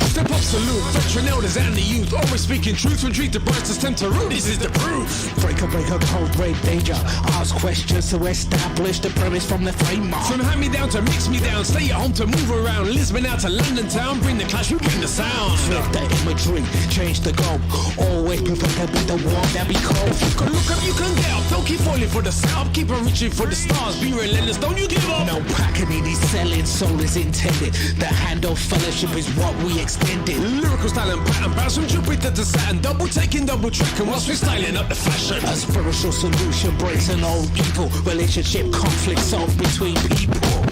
Step up, salute, veteran elders and the youth. Always speaking truth when treat the birds as tempt to root. This is the proof. break a cold break danger. Ask questions to establish the premise from the framework. From hand me down to mix me down, stay at home to move around. Lisbon out to London town, bring the clash, we bring the sound. Flip the imagery, change the goal. Always prefer to be the warm that be cold. You can look up, you can get up. Don't keep falling for the south, keep on reaching for the stars. Be relentless, don't you give up. No packing in his selling, soul is intended. The hand of fellowship is what we extended. Lyrical style and pattern, bounce from Jupiter to Saturn. Double taking, double tracking, whilst we styling up the fashion. A spiritual solution breaks an old evil. Relationship conflict solved between people.